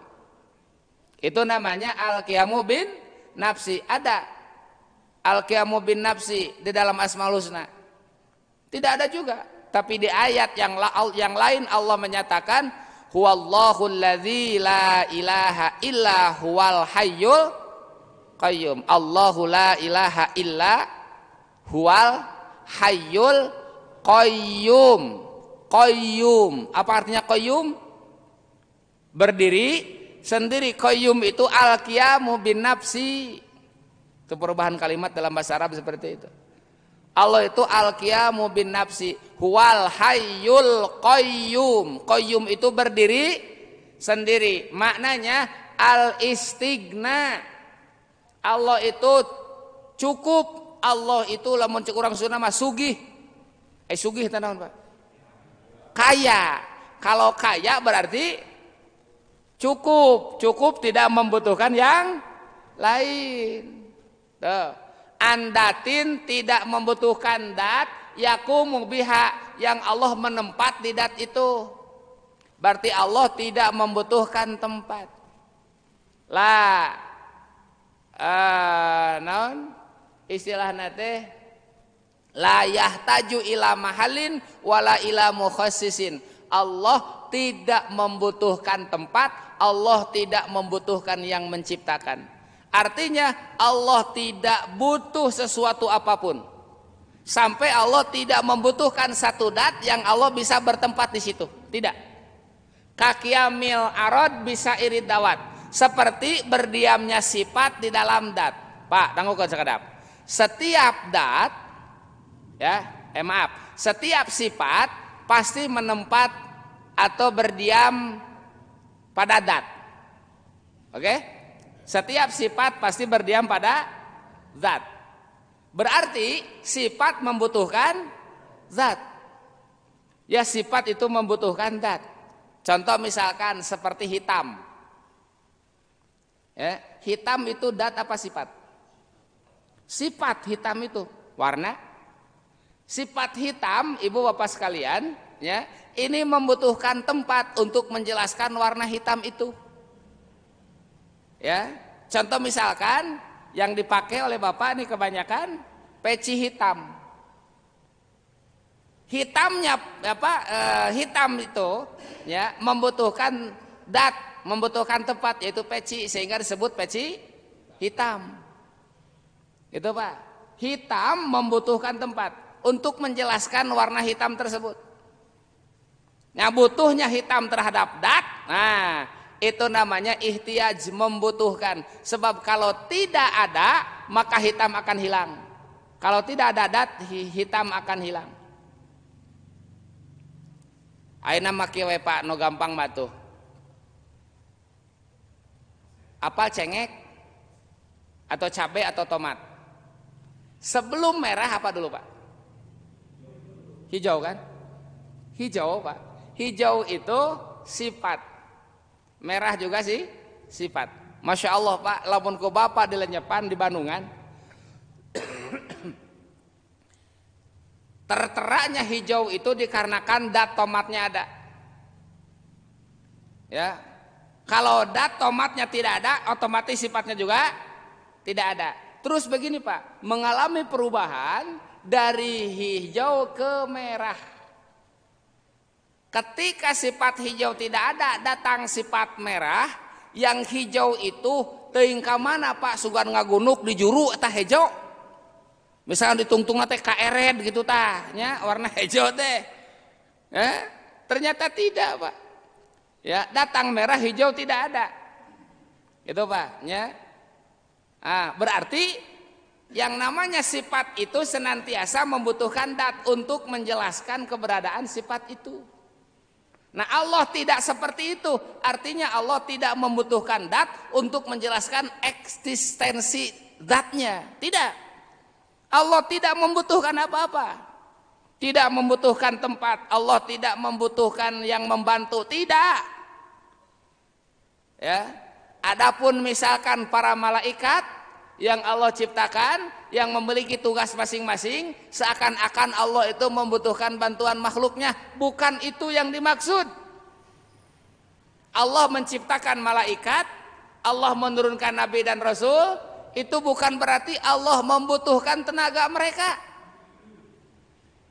Itu namanya al-qiyamu bin nafsi. Ada al-qiyamu bin nafsi di dalam Asmaul Husna? Tidak ada juga. Tapi di ayat yang lain Allah menyatakan huwallahul ladzi la ilaha illa huwal hayyul qayyum. Allahu la ilaha illa huwal hayyul qayyum. Qayyum. Apa artinya qayyum? Berdiri sendiri. Qayyum itu al-qiyamu bin nafsi. Itu perubahan kalimat dalam bahasa Arab seperti itu. Allah itu al-qiyamu bin nafsi, huwal hayyul qayyum. Qayyum itu berdiri sendiri. Maknanya al-istighna. Allah itu cukup. Allah itu lamun cek urang Sunda mah sugih. Sugih teh naon Pak? Kaya. Kalau kaya berarti cukup. Cukup tidak membutuhkan yang lain. Tuh. Andatin tidak membutuhkan dat, yakumu biha yang Allah menempat di dat itu. Berarti Allah tidak membutuhkan tempat. Lah naon istilahna teh la yahtaju ila mahalin wala ila mukhassisin. Allah tidak membutuhkan tempat, Allah tidak membutuhkan yang menciptakan. Artinya Allah tidak butuh sesuatu apapun. Sampai Allah tidak membutuhkan satu dat yang Allah bisa bertempat di situ. Tidak. Kakiyamil arad bisa irid dawat. seperti berdiamnya sifat di dalam dat. Pak, tangguhkan sekadap. Setiap dat, setiap sifat pasti menempat atau berdiam pada dat. Oke? Setiap sifat pasti berdiam pada zat. Berarti sifat membutuhkan zat. Ya, sifat itu membutuhkan zat. Contoh misalkan seperti hitam. Ya, hitam itu zat apa sifat? Sifat hitam itu warna. Sifat hitam, ibu bapak sekalian, ya, ini membutuhkan tempat untuk menjelaskan warna hitam itu. Ya, contoh misalkan yang dipakai oleh bapak ini kebanyakan peci hitam. Hitamnya hitam itu ya membutuhkan dat, membutuhkan tempat yaitu peci sehingga disebut peci hitam. Itu Pak. Hitam membutuhkan tempat untuk menjelaskan warna hitam tersebut. Nah, butuhnya hitam terhadap dat. Nah, itu namanya ihtiyaj, membutuhkan. Sebab kalau tidak ada maka hitam akan hilang. Kalau tidak ada dat, hitam akan hilang. Ayeuna make we Pak no gampang batuh. Apel cengek atau cabai atau tomat. Sebelum merah apa dulu Pak? Hijau kan? Hijau Pak. Hijau itu sifat. Merah juga sih sifat. Masya Allah Pak, lamun ku bapak di Lenyepan di Bandungan. Terteraknya hijau itu dikarenakan dat tomatnya ada. Ya. Kalau dat tomatnya tidak ada, otomatis sifatnya juga tidak ada. Terus begini Pak, mengalami perubahan dari hijau ke merah. Ketika sifat hijau tidak ada, datang sifat merah. Yang hijau itu teuing ka mana Pak? Sugan ngagunuk di juru eta hijau. Misalnya ditungtung teh kaeret gitu tah, nya warna hijau teh. Ternyata tidak Pak. Ya, datang merah hijau tidak ada. Itu Pak, ya. Berarti yang namanya sifat itu senantiasa membutuhkan dat untuk menjelaskan keberadaan sifat itu. Nah, Allah tidak seperti itu. Artinya Allah tidak membutuhkan dat untuk menjelaskan eksistensi zatnya. Tidak. Allah tidak membutuhkan apa-apa. Tidak membutuhkan tempat. Allah tidak membutuhkan yang membantu. Tidak. Ya. Adapun misalkan para malaikat yang Allah ciptakan, yang memiliki tugas masing-masing, seakan-akan Allah itu membutuhkan bantuan makhluknya. Bukan itu yang dimaksud. Allah menciptakan malaikat, Allah menurunkan nabi dan rasul, itu bukan berarti Allah membutuhkan tenaga mereka.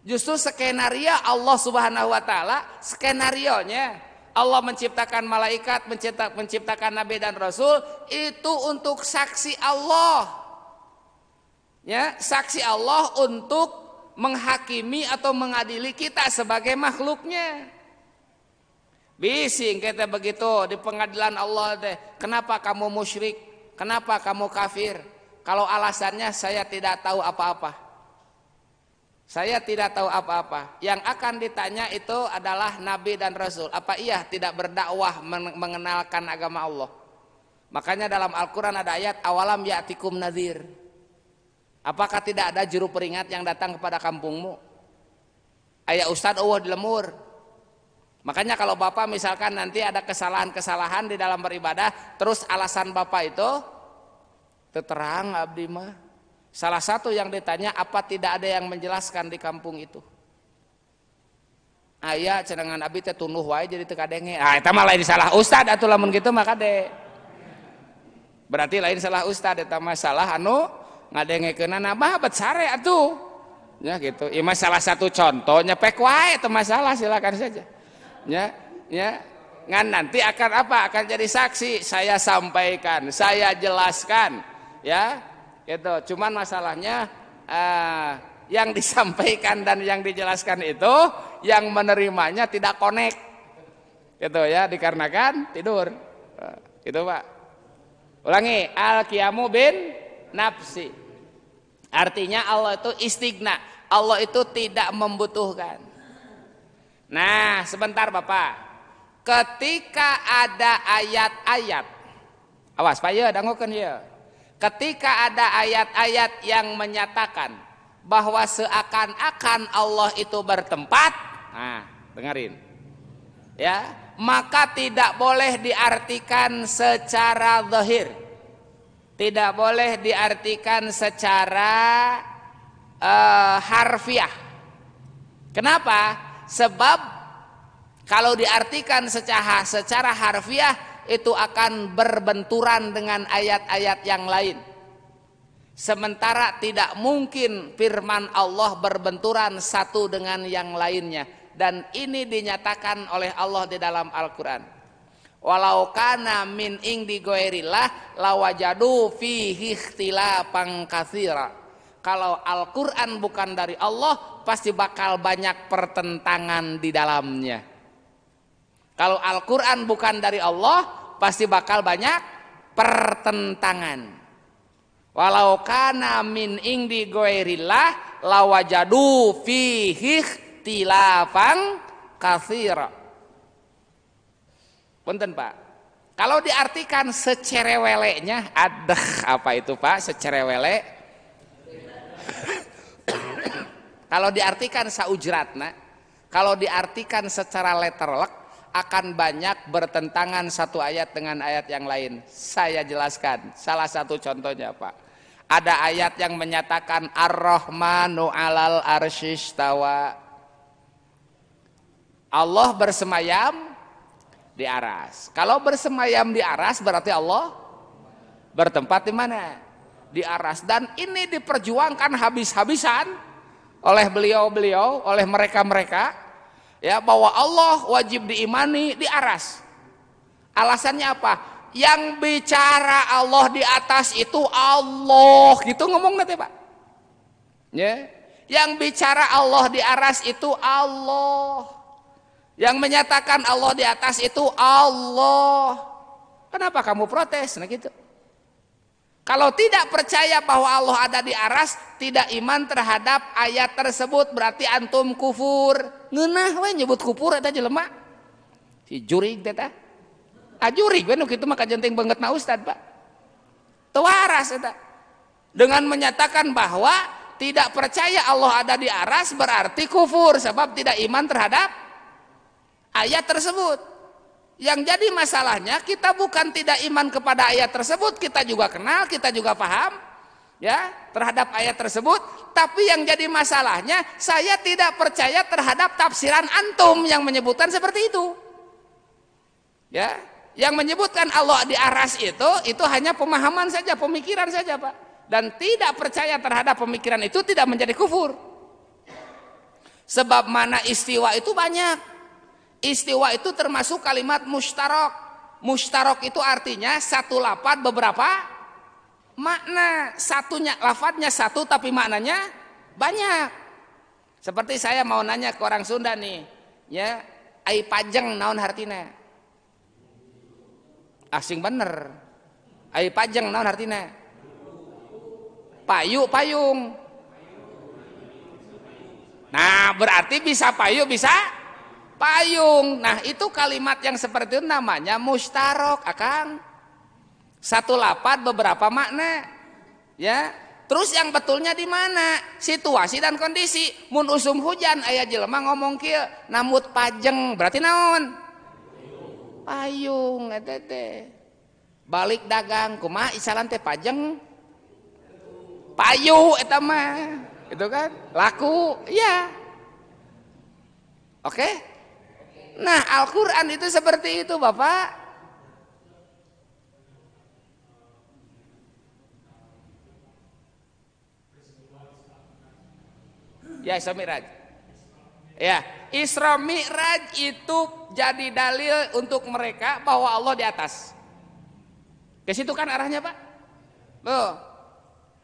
Justru skenario Allah Subhanahu wa taala, skenarionya Allah menciptakan malaikat, menciptakan nabi dan rasul itu untuk saksi Allah. Ya, saksi Allah untuk menghakimi atau mengadili kita sebagai makhluknya. Bising kita begitu di pengadilan Allah deh. Kenapa kamu musyrik? Kenapa kamu kafir? Kalau alasannya saya tidak tahu apa-apa. Saya tidak tahu apa-apa. Yang akan ditanya itu adalah nabi dan rasul. Apa iya tidak berdakwah mengenalkan agama Allah? Makanya dalam Al-Qur'an ada ayat awalam ya'tikum nadhir. Apakah tidak ada juru peringat yang datang kepada kampungmu? Aya ustad eueuh di lemur. Makanya kalau Bapak misalkan nanti ada kesalahan-kesalahan di dalam beribadah, terus alasan Bapak itu terang abdi mah. Salah satu yang ditanya, apa tidak ada yang menjelaskan di kampung itu? Aya cenangan abdi teh tunuh wae jadi teu kadenge. Eta mah lain salah ustad atuh lamun kitu mah kade. Berarti lain salah ustad eta mah salah anu ngadengekeunana mah bet sare atuh. Ya gitu. Ieu mah salah satu contohnya pek wae teu masalah, silakan saja. Ya, ngan nanti akan apa? Akan jadi saksi. Saya sampaikan, saya jelaskan, ya, gitu. Cuman masalahnya yang disampaikan dan yang dijelaskan itu, yang menerimanya tidak connect, gitu ya, dikarenakan tidur, gitu Pak. Ulangi, al-qiyamu bin nafsi. Artinya Allah itu istighna, Allah itu tidak membutuhkan. Nah, sebentar Bapak. Ketika ada ayat-ayat, awas Pak ya, dangukeun ya. Ketika ada ayat-ayat yang menyatakan bahwa seakan-akan Allah itu bertempat, nah, dengerin. Ya, maka tidak boleh diartikan secara zahir. Tidak boleh diartikan secara harfiah. Kenapa? Sebab kalau diartikan secara harfiah itu akan berbenturan dengan ayat-ayat yang lain. Sementara tidak mungkin firman Allah berbenturan satu dengan yang lainnya. Dan ini dinyatakan oleh Allah di dalam Al-Quran. Walau kana min indi ghairillah lawajadu fihi ikhtilafan katsira. Kalau Al-Quran bukan dari Allah, pasti bakal banyak pertentangan di dalamnya. Kalau Al-Quran bukan dari Allah, pasti bakal banyak pertentangan. Walau kana min indi ghairillah lawajadu fihi ikhtilafan katsira. Punten Pak. Kalau diartikan secereweleknya, apa itu Pak? Secerewelek. Kalau diartikan saujratna, kalau diartikan secara letterlek, akan banyak bertentangan satu ayat dengan ayat yang lain. Saya jelaskan salah satu contohnya Pak. Ada ayat yang menyatakan Ar-Rahmanu 'alal arsyistawa. Allah bersemayam di aras. Kalau bersemayam di aras berarti Allah bertempat di mana? Di aras. Dan ini diperjuangkan habis-habisan oleh beliau-beliau, oleh mereka-mereka. Ya, bahwa Allah wajib diimani di aras. Alasannya apa? Yang bicara Allah di atas itu Allah, gitu ngomong nanti Pak. Ya, yang bicara Allah di aras itu Allah. Yang menyatakan Allah di atas itu Allah. Kenapa kamu protes? Nah gitu. Kalau tidak percaya bahwa Allah ada di aras, tidak iman terhadap ayat tersebut, berarti antum kufur. Ngeunah we nyebut kufur eta jelema. Si jurig teh tah. Ajurig we nu kitu mah kajenting banget na ustad, Pak. Teu waras eta. Dengan menyatakan bahwa tidak percaya Allah ada di aras berarti kufur sebab tidak iman terhadap ayat tersebut. Yang jadi masalahnya kita bukan tidak iman kepada ayat tersebut, kita juga kenal, kita juga paham ya terhadap ayat tersebut, tapi yang jadi masalahnya saya tidak percaya terhadap tafsiran antum yang menyebutkan seperti itu. Ya, yang menyebutkan Allah di aras itu hanya pemahaman saja, pemikiran saja, Pak. Dan tidak percaya terhadap pemikiran itu tidak menjadi kufur. Sebab mana istiwa itu banyak. Istiwa itu termasuk kalimat mustarok. Mustarok itu artinya satu lafadz beberapa makna. Satunya lafadznya satu tapi maknanya banyak. Seperti saya mau nanya ke orang Sunda nih, ya, ai pajeng naon hartina? Asing bener. Ai pajeng naon hartina? Payu, payung. Nah, berarti bisa payu, bisa payung. Nah, itu kalimat yang seperti itu namanya mustarok, Akang. Satu lafadz beberapa makna. Ya. Terus yang betulnya di mana? Situasi dan kondisi. Mun usum hujan aya jelema ngomong kieu, namut pajeng, berarti naon? Payung eta teh. Balik dagang kumaha isalan teh pajeng? Payu eta mah. Itu kan? Laku, iya. Oke? Nah, Al-Quran itu seperti itu, Bapak. Ya, Isra Mi'raj. Ya, Isra Mi'raj itu jadi dalil untuk mereka bahwa Allah di atas. Ke situ kan arahnya, Pak? Loh.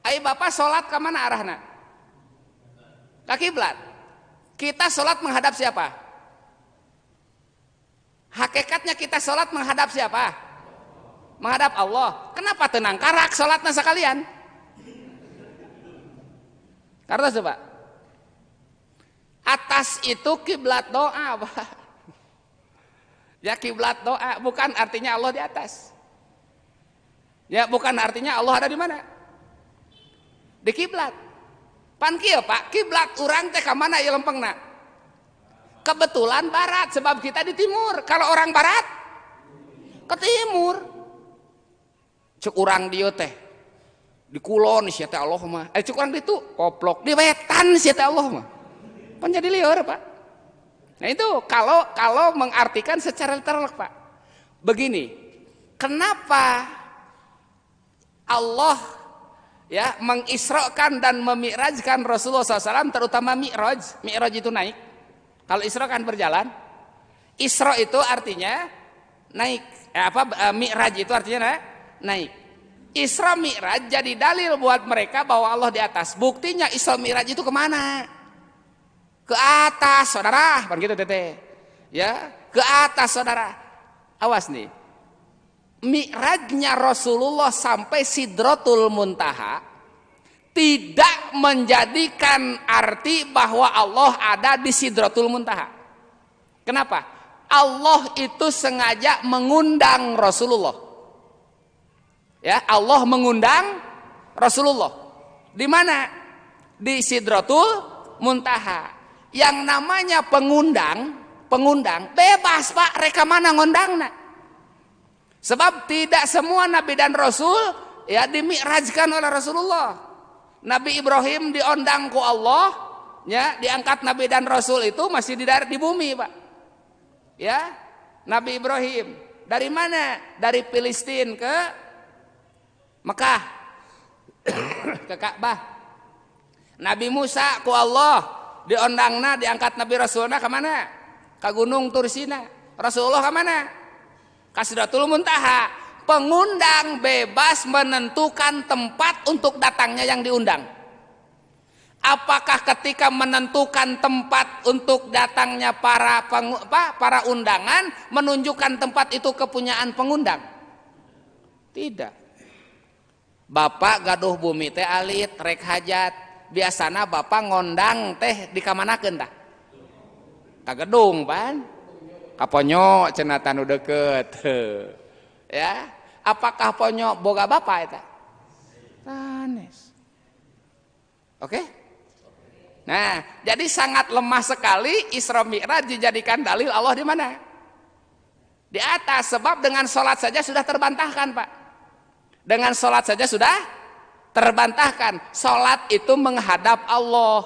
Ayo Bapak sholat ke mana arahnya? Ke kiblat. Kita sholat menghadap siapa? Hakikatnya kita sholat menghadap siapa? menghadap Allah. Kenapa tenang karak salatna sekalian? Karena coba atas itu kiblat doa, Pak. Ya kiblat doa bukan artinya Allah di atas. Ya bukan artinya Allah ada di mana? Di kiblat. Pan kieu Pak, kiblat urang teh ka mana ieu lempengna? Kebetulan barat sebab kita di timur. Kalau orang barat ke timur. Cuk urang dieu teh di kulon sia teh Allah mah. Cuk urang ditu koplok di wetan sia teh Allah mah. Pan jadi lieur Pak. Nah itu kalau mengartikan secara literal Pak. Begini, kenapa Allah ya mengisrokan dan memi'rajkan Rasulullah SAW, terutama mi'raj. Mi'raj itu naik. Kalau isra kan berjalan. Isra itu artinya naik. Mi'raj itu artinya naik. Isra mi'raj jadi dalil buat mereka bahwa Allah di atas. Buktinya Isra mi'raj itu kemana? Ke atas saudara, kan gitu teteh. Ya, ke atas saudara. Awas nih. Mi'rajnya Rasulullah sampai Sidratul Muntaha tidak menjadikan arti bahwa Allah ada di Sidratul Muntaha. Kenapa? Allah itu sengaja mengundang Rasulullah. Ya, Allah mengundang Rasulullah. Di mana? Di Sidratul Muntaha. Yang namanya pengundang bebas Pak, reka mana ngondangna. Sebab tidak semua nabi dan rasul ya dimi'rajkan oleh Rasulullah. Nabi Ibrahim diondang ku Allah, ya, diangkat nabi dan rasul itu masih di bumi, Pak. Ya. Nabi Ibrahim dari mana? Dari Filistin ke Mekah. Ke Ka'bah. Nabi Musa ku Allah diondangna diangkat nabi rasulna ke mana? Ke Gunung Tursina. Rasulullah ke mana? Ka Sidratul Muntaha. Pengundang bebas menentukan tempat untuk datangnya yang diundang. Apakah ketika menentukan tempat untuk datangnya para undangan menunjukkan tempat itu kepunyaan pengundang? Tidak. Bapak gaduh bumi teh alit rek hajat. Biasana bapak ngondang teh di kamanakeun tah? Ka gedung pan. Ka ponyo cenah tanu deukeut. Ya, apakah ponyo boga bapak eta? Sanes. Oke? Nah, jadi sangat lemah sekali Isra Mi'raj dijadikan dalil Allah di mana? Di atas, sebab dengan sholat saja sudah terbantahkan, Pak. Dengan sholat saja sudah terbantahkan. Sholat itu menghadap Allah.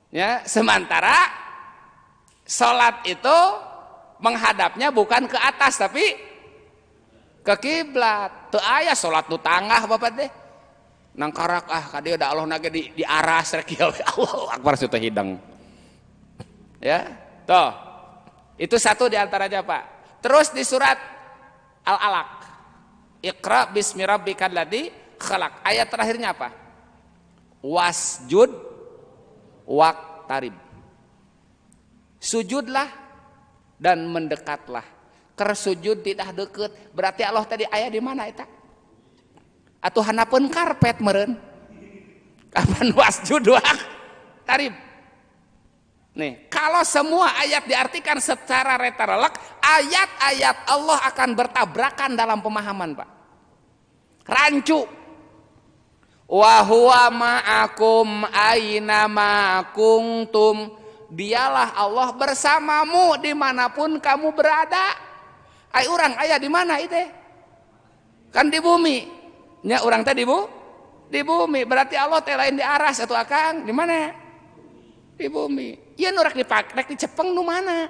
Ya, sementara sholat itu menghadapnya bukan ke atas tapi ke kiblat. Teu aya sholat nu tangah Bapak teh. Nang karak ka dieu da Allah nage di aras rek kieu. Allahu Akbar sudah hidang. Ya, tuh. Itu satu di antaranya, Pak. Terus di surat Al-Alaq. Iqra bismi rabbikal ladzi khalaq. Ayat terakhirnya apa? Wasjud waqtarib. Sujudlah dan mendekatlah. Keur sujud tidak deket. Berarti Allah tadi aya di mana eta? Atuh hanapeun karpet meureun. Kapan wasjud waqtarib? Nih, kalau semua ayat diartikan secara literal, ayat-ayat Allah akan bertabrakan dalam pemahaman, Pak. Rancu. Wa huwa ma'akum aina ma kuntum. Dialah Allah bersamamu dimanapun kamu berada. Ai urang aya di mana itu? Kan di bumi. Nya urang teh di bumi. Berarti Allah teh lain di aras atuh Akang. Di mana? Di bumi. Ieu nu rek dicepeng nu mana?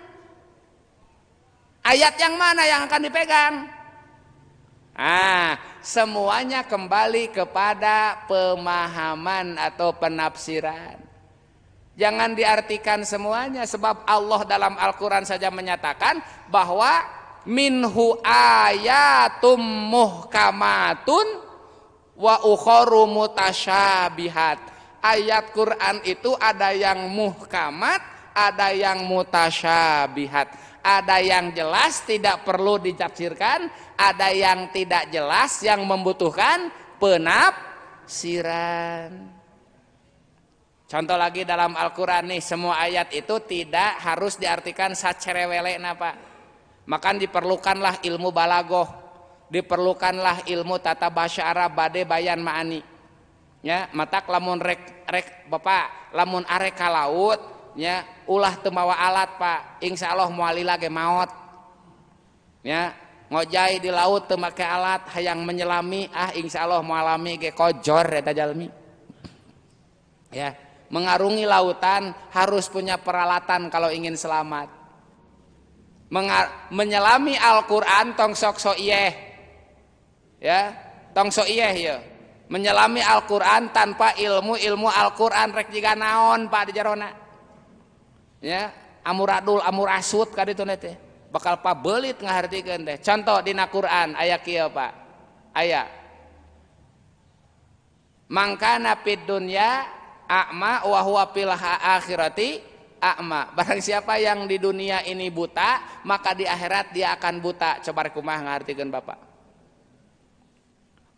Ayat yang mana yang akan dipegang? Semuanya kembali kepada pemahaman atau penafsiran. Jangan diartikan semuanya, sebab Allah dalam Al-Quran saja menyatakan bahwa minhu ayatum muhkamatun wa ukharu mutasyabihat. Ayat Quran itu ada yang muhkamat, ada yang mutasyabihat. Ada yang jelas tidak perlu ditafsirkan, ada yang tidak jelas yang membutuhkan penafsiran. Contoh lagi dalam Al-Quran nih, semua ayat itu tidak harus diartikan sacerewele napa. Maka diperlukanlah ilmu balagoh, diperlukanlah ilmu tata bahasa Arab bade bayan ma'ani. Ya, matak lamun rek Bapak, lamun arek ka laut, ya, ulah teu mawa alat Pak, insyaallah moal lagi maot. Ya, ngojai di laut teu make alat, hayang menyelami, insyaallah moal lami ge kojor eta jalmi. Ya, mengarungi lautan harus punya peralatan kalau ingin selamat. Menyelami Al-Qur'an tong sok so iyeh. Ya, tong so iyeh ya. Menyelami Al-Qur'an tanpa ilmu Al-Qur'an rek jiga naon Pak di jarona. Ya, amuradul amurasut ka ditu teh. Bakal pabelit ngahartikeun teh. Contoh dina Qur'an aya kieu Pak. Aya mangkana fid dunya a'ma wa huwa fil akhirati a'ma. Barang siapa yang di dunia ini buta, maka di akhirat dia akan buta. Coba kumaha ngartikeun Bapak.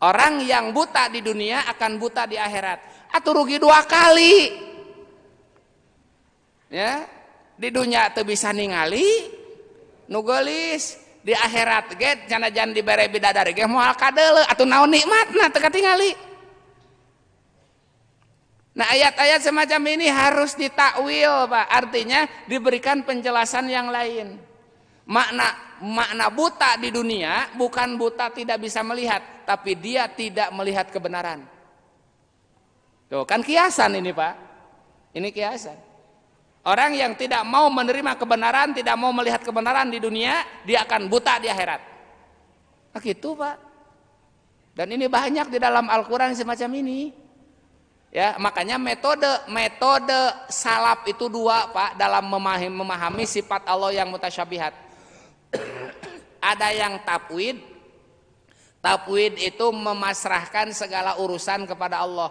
Orang yang buta di dunia akan buta di akhirat. Atuh rugi 2 kali. Ya, di dunia teu bisa ningali nu geulis, di akhirat ge canajan dibere bidadari ge moal kadeuleu atuh naon nikmatna teu katingali. Nah, ayat-ayat semacam ini harus ditakwil, Pak. Artinya diberikan penjelasan yang lain. Makna buta di dunia bukan buta tidak bisa melihat, tapi dia tidak melihat kebenaran. Tuh, kan kiasan ini, Pak. Ini kiasan. Orang yang tidak mau menerima kebenaran, tidak mau melihat kebenaran di dunia, dia akan buta di akhirat. Nah, gitu, Pak. Dan ini banyak di dalam Al-Qur'an semacam ini. Ya, makanya metode salaf itu 2, Pak, dalam memahami sifat Allah yang mutasyabihat. Ada yang tafwid. Tafwid itu memasrahkan segala urusan kepada Allah.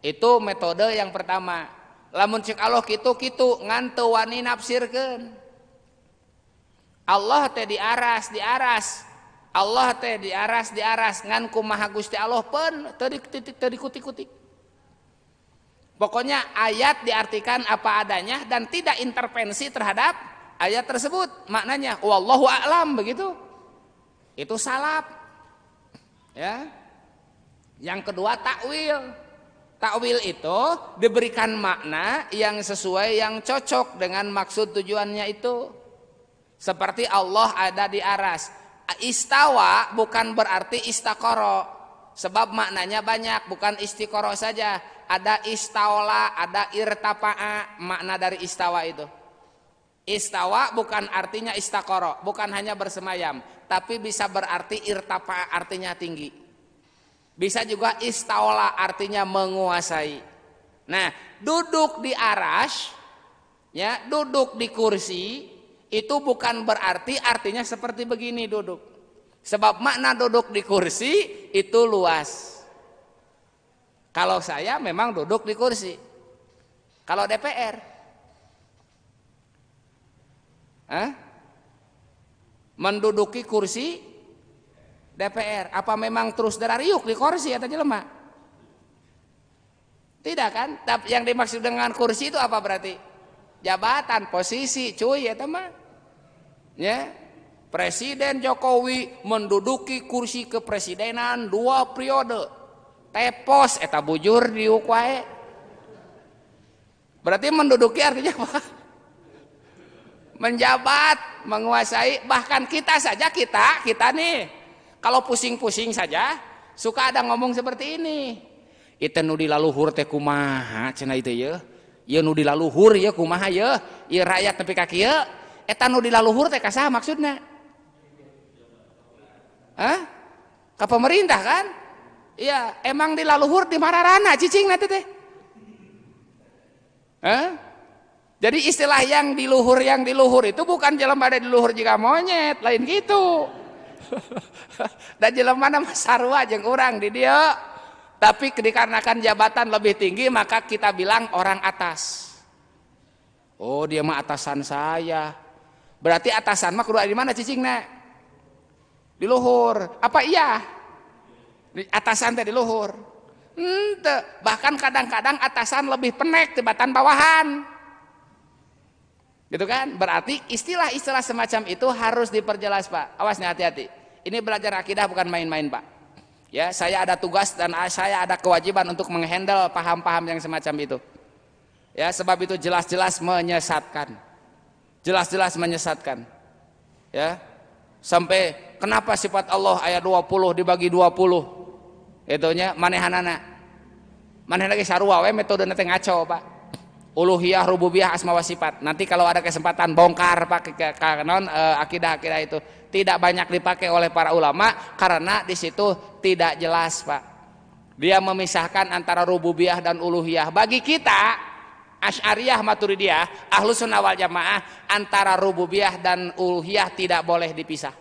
Itu metode yang pertama. Lamun cek Allah kitu ngan teu wani nafsirkeun. Allah teh diaras. Allah teh diaras ngan kumaha Gusti Allah pun teu dikutik-kutik. Pokoknya ayat diartikan apa adanya dan tidak intervensi terhadap ayat tersebut. Maknanya wallahu a'lam begitu. Itu salaf. Ya. Yang kedua takwil. Takwil itu diberikan makna yang sesuai, yang cocok dengan maksud tujuannya itu. Seperti Allah ada di aras. Istawa bukan berarti istaqara. Sebab maknanya banyak, bukan istiqoroh saja. Ada istawla, ada irtapa'a, makna dari istawa itu. Istawa bukan artinya istaqoroh, bukan hanya bersemayam, tapi bisa berarti irtapa'a, artinya tinggi. Bisa juga istawla, artinya menguasai. Nah, duduk di aras, ya, duduk di kursi, itu bukan berarti artinya seperti begini duduk. Sebab makna duduk di kursi itu luas. Kalau saya memang duduk di kursi. Kalau DPR, menduduki kursi DPR, apa memang terus darariuk di kursi atau jelema? Tidak kan? Tapi yang dimaksud dengan kursi itu apa berarti? Jabatan, posisi, cuy ya teman. Ya. Presiden Jokowi menduduki kursi kepresidenan 2 periode. Tepos eta bujur diuk wae. Berarti menduduki artinya apa? Menjabat, menguasai. Bahkan kita saja kita nih kalau pusing-pusing saja suka ada ngomong seperti ini. Itu nu dilaluhur teh kumaha cenah itu ya. Ieu nu dilaluhur ya kumaha ya. Ieu rakyat nepi ka kieu. Eta nu dilaluhur teh ka saha maksudna? Ke pemerintah kan? Iya, emang dilaluhur di mararana cicing nanti teh. Jadi istilah yang diluhur itu bukan jelema ada diluhur jika monyet, lain gitu. Dan jelema mah sarua jeung urang di dieu. Tapi dikarenakan jabatan lebih tinggi maka kita bilang orang atas. Oh, dia mah atasan saya. Berarti atasan mah kudu di mana cicingna? Di luhur. Apa iya? Di atasan teh di luhur. Henteu, bahkan kadang-kadang atasan lebih penek tibatan bawahan. Gitu kan? Berarti istilah-istilah semacam itu harus diperjelas, Pak. Awas nih, hati-hati. Ini belajar akidah bukan main-main, Pak. Ya, saya ada tugas dan saya ada kewajiban untuk menghandle paham-paham yang semacam itu. Ya, sebab itu jelas-jelas menyesatkan. Jelas-jelas menyesatkan. Ya. Sampai kenapa sifat Allah ayat 20 dibagi 20? Itunya manehanana. Manehna ge sarua we metodena teh ngaco, Pak. Uluhiyah, rububiyah, asma wa sifat. Nanti kalau ada kesempatan bongkar Pak akidah-akidah itu. Tidak banyak dipakai oleh para ulama karena di situ tidak jelas, Pak. Dia memisahkan antara rububiyah dan uluhiyah. Bagi kita Asy'ariyah Maturidiyah, Ahlus Sunnah wal Jamaah, antara rububiyah dan uluhiyah tidak boleh dipisah.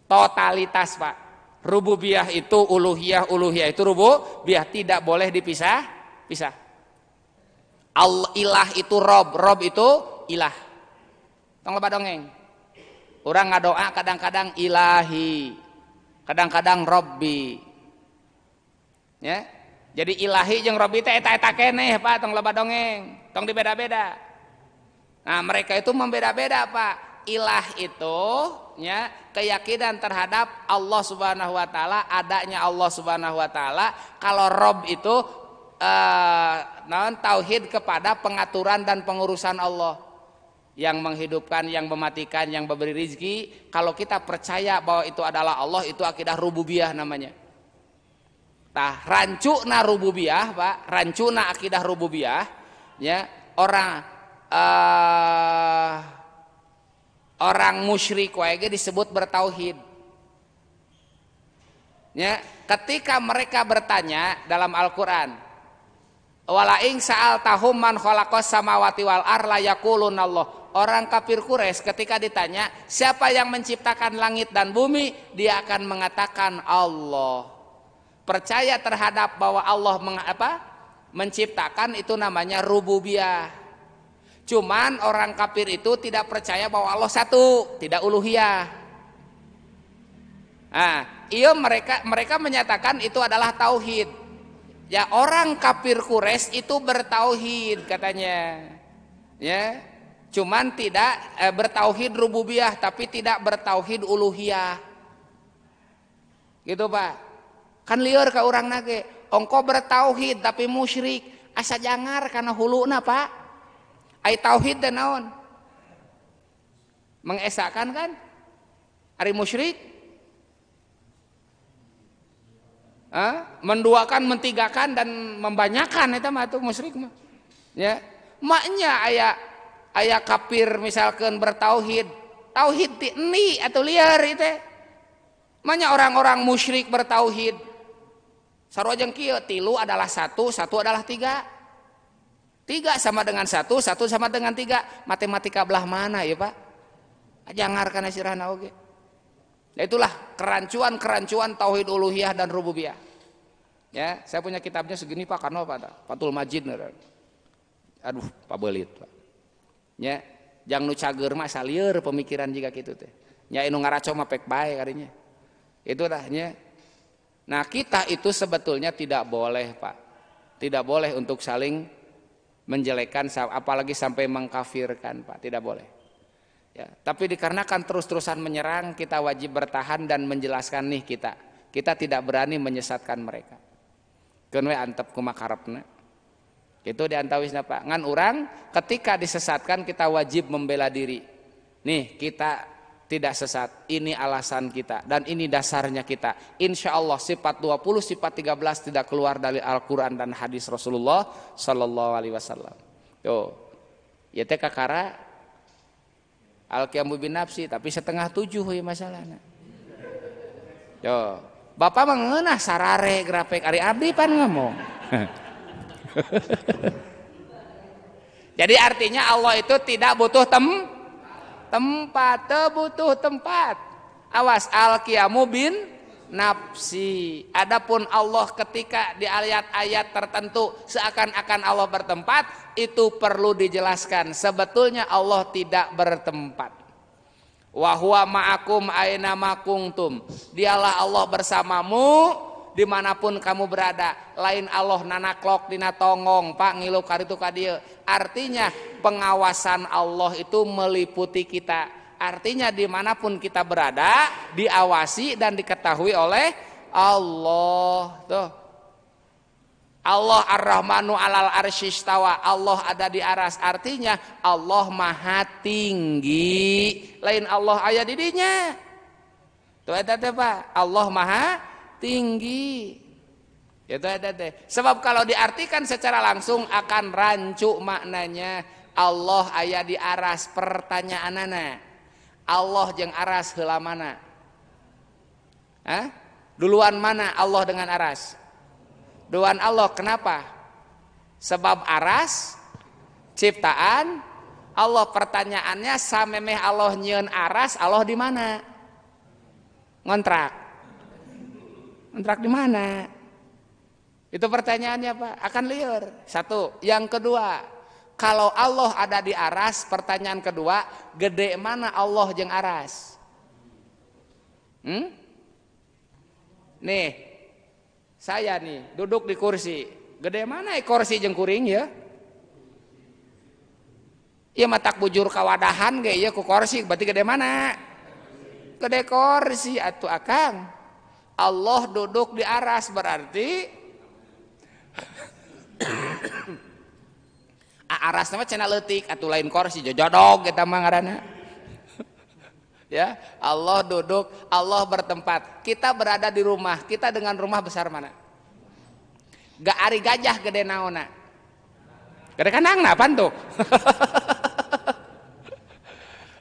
Totalitas, Pak. Rububiyah itu uluhiyah, uluhiyah itu rububiyah, tidak boleh dipisah. Ilah itu Rob, Rob itu ilah. Tong loba dongeng. Orang ngadoa kadang-kadang ilahi, kadang-kadang Robbi. Ya. Jadi ilahi jeung Robbi teh eta keneh, Pak, tong loba dongeng. Tong dibeda-beda. Nah, mereka itu membeda-beda, Pak. Ilah itu ya keyakinan terhadap Allah Subhanahu wa taala, adanya Allah Subhanahu wa taala. Kalau Rob itu tauhid kepada pengaturan dan pengurusan Allah. Yang menghidupkan, yang mematikan, yang memberi rizki. Kalau kita percaya bahwa itu adalah Allah, itu akidah rububiyah namanya. Nah, rancuna rububiyah, Pak, rancuna akidah rububiyah, ya orang musyrik wae disebut bertauhid. Ya, ketika mereka bertanya dalam Al-Qur'an, walaing sa'al tahum man khalaqas samawati wal arla yaqulunallah. Orang kafir Quraisy ketika ditanya siapa yang menciptakan langit dan bumi, dia akan mengatakan Allah. Percaya terhadap bahwa Allah menciptakan itu namanya rububiyah. Cuman orang kafir itu tidak percaya bahwa Allah satu, tidak uluhiyah. Nah, iya mereka menyatakan itu adalah tauhid. Ya, orang kafir Quraisy itu bertauhid katanya. Ya. Cuman tidak bertauhid rububiyah tapi tidak bertauhid uluhiyah. Gitu, Pak. Kan lieur ka urang nage, ongko bertauhid tapi musyrik, asa jangar kana huluna, Pak. Ai tauhid dan naon? Mengesakan kan? Ari musyrik? Menduakan, mentigakan dan membanyakan eta mah tuh musyrik mah. Ya. Maknya aya kafir misalkan bertauhid, tauhid ni atau liar itu. Maknya orang-orang musyrik bertauhid. Sarua jeung kieu, 3 adalah 1, 1 adalah 3. 3 sama dengan 1, 1 sama dengan 3. Matematika belah mana ya, Pak? Jangar kana sirahna oge. Nah, itulah kerancuan tauhid uluhiyah dan rububiyah. Ya, saya punya kitabnya segini, Pak, karena Pak Fathul Majid. Aduh, pabelit, Pak. Ya, jang nu cager mah salieur pemikiran jika kitu teh. Nya anu ngaraco mah pek bae kadinya. Itu dah nya. Nah, kita itu sebetulnya tidak boleh, Pak. Tidak boleh untuk saling menjelekan apalagi sampai mengkafirkan, Pak. Tidak boleh. Ya, tapi dikarenakan terus-terusan menyerang, kita wajib bertahan dan menjelaskan nih kita. Kita tidak berani menyesatkan mereka. Keun we antep kumaha karepna. Itu diantawisna, Pak. Ngan urang ketika disesatkan kita wajib membela diri. Nih, kita tidak sesat. Ini alasan kita dan ini dasarnya kita. Insya Allah sifat 20, sifat 13 tidak keluar dari Al-Quran dan hadis Rasulullah Sallallahu Alaihi Wasallam. Tuh, ya teh kakara al-qiyamu bin nafsi, tapi 6:30 ya masalahnya. Yo, Bapak mah ngeunah sarare grafik ari abdi pan ngomong. Jadi artinya Allah itu tidak butuh tempat, butuh tempat. Awas al-qiyamu bin nafsi. Adapun Allah ketika di ayat-ayat tertentu seakan-akan Allah bertempat, itu perlu dijelaskan. Sebetulnya Allah tidak bertempat. Wa huwa ma'akum aina ma kuntum. Dialah Allah bersamamu dimanapun kamu berada. Lain Allah nanaklok dina tongong pak ngilu karitu ka dieu. Artinya pengawasan Allah itu meliputi kita. Artinya dimanapun kita berada diawasi dan diketahui oleh Allah. Tuh, Allah Ar-Rahmanu alal arsyistawa. Allah ada di aras. Artinya Allah maha tinggi. Lain Allah aya di dinya. Tuh eta teh Pak, Allah maha tinggi. Itu ada teh. Sebab kalau diartikan secara langsung akan rancu maknanya. Allah aya di aras. Pertanyaanana, Allah jeung aras heula mana? Hah? Duluan mana Allah dengan aras? Duluan Allah. Kenapa? Sebab aras ciptaan Allah. Pertanyaannya, samemeh Allah nyieun aras, Allah di mana? Ngontrak. Ngontrak di mana? Itu pertanyaannya Pak, akan liur. Satu. Yang kedua, kalau Allah ada di aras, pertanyaan kedua, gede mana Allah jeung aras? Nih, saya nih duduk di kursi, gede mana kursi jeung kuring ya? Iya matak bujur kawadahan ge ya ku kursi, berarti gede mana? Gede kursi atuh akang. Allah duduk di aras berarti aras nama cenah leutik atuh lain kursi jodog eta mah ngaranna. Ya, Allah duduk, Allah bertempat. Kita berada di rumah, kita dengan rumah besar mana? Gak ari gajah gede naonna? Gede kanangna apaan tuh?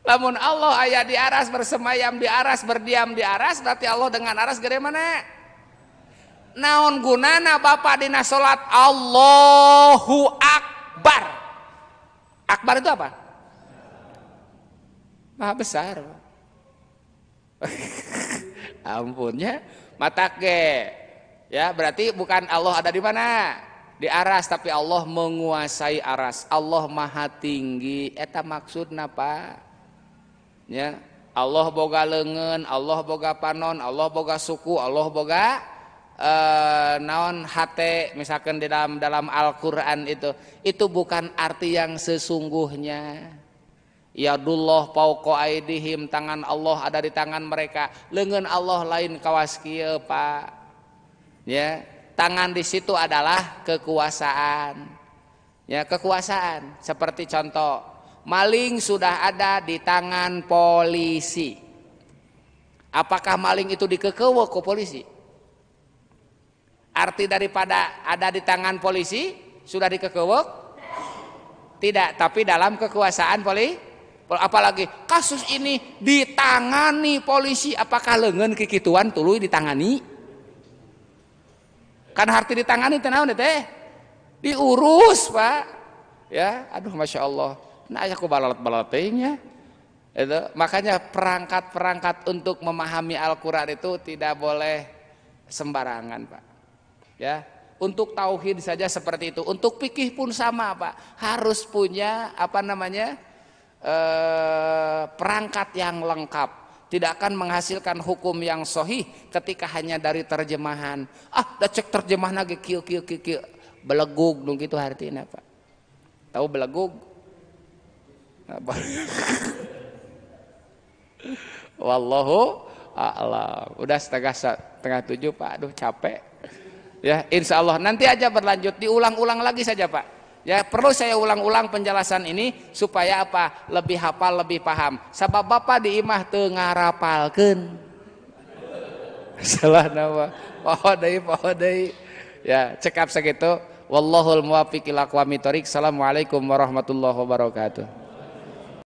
Lamun Allah aya di aras, bersemayam di aras, berdiam di aras, berarti Allah dengan aras gede mana? Naon gunana Bapak dina salat Allahu Akbar? Akbar itu apa? Maha besar. Ampunnya matak ge. Ya, berarti bukan Allah ada di mana? Di aras, tapi Allah menguasai aras. Allah maha tinggi. Eta maksudna Pak. Ya, Allah boga leungeun, Allah boga panon, Allah boga suku, Allah boga naon hate misalkan di dalam Al-Qur'an itu bukan arti yang sesungguhnya. Yadullah fauqa aidihim, tangan Allah ada di tangan mereka. Leungeun Allah lain kawas kieu Pak. Ya, tangan di situ adalah kekuasaan. Ya, kekuasaan. Seperti contoh, maling sudah ada di tangan polisi. Apakah maling itu dikekeuweuk ku polisi? Arti daripada ada di tangan polisi sudah dikekeuweuk? Tidak, tapi dalam kekuasaan polisi. Apalagi kasus ini ditangani polisi, apakah leungeun kikituan tuluy ditangani? Kan harti ditangani teh naon teh? Diurus, Pak. Ya, aduh Masya Allah. Nah, aku balat-balat teuingnya. Itu makanya perangkat-perangkat untuk memahami Al-Qur'an itu tidak boleh sembarangan, Pak. Ya, untuk tauhid saja seperti itu. Untuk fikih pun sama, Pak. Harus punya perangkat yang lengkap. Tidak akan menghasilkan hukum yang sahih ketika hanya dari terjemahan. Da cek terjemahna ge kieu belegug nu kitu artina Pak. Tahu belegug? Wallahu a'lam. Udah setengah 7 Pak. Aduh capek. Ya, insya Allah nanti aja berlanjut, diulang-ulang lagi saja Pak. Ya, perlu saya ulang-ulang penjelasan ini supaya apa? Lebih hafal, lebih paham. Sabab Bapak di imah teu ngarapalkeun. Salah nama. Poho deui. Ya, cekap sakitu. Wallahul muwaffiq ila aqwamit thoriq. Assalamualaikum warahmatullahi wabarakatuh.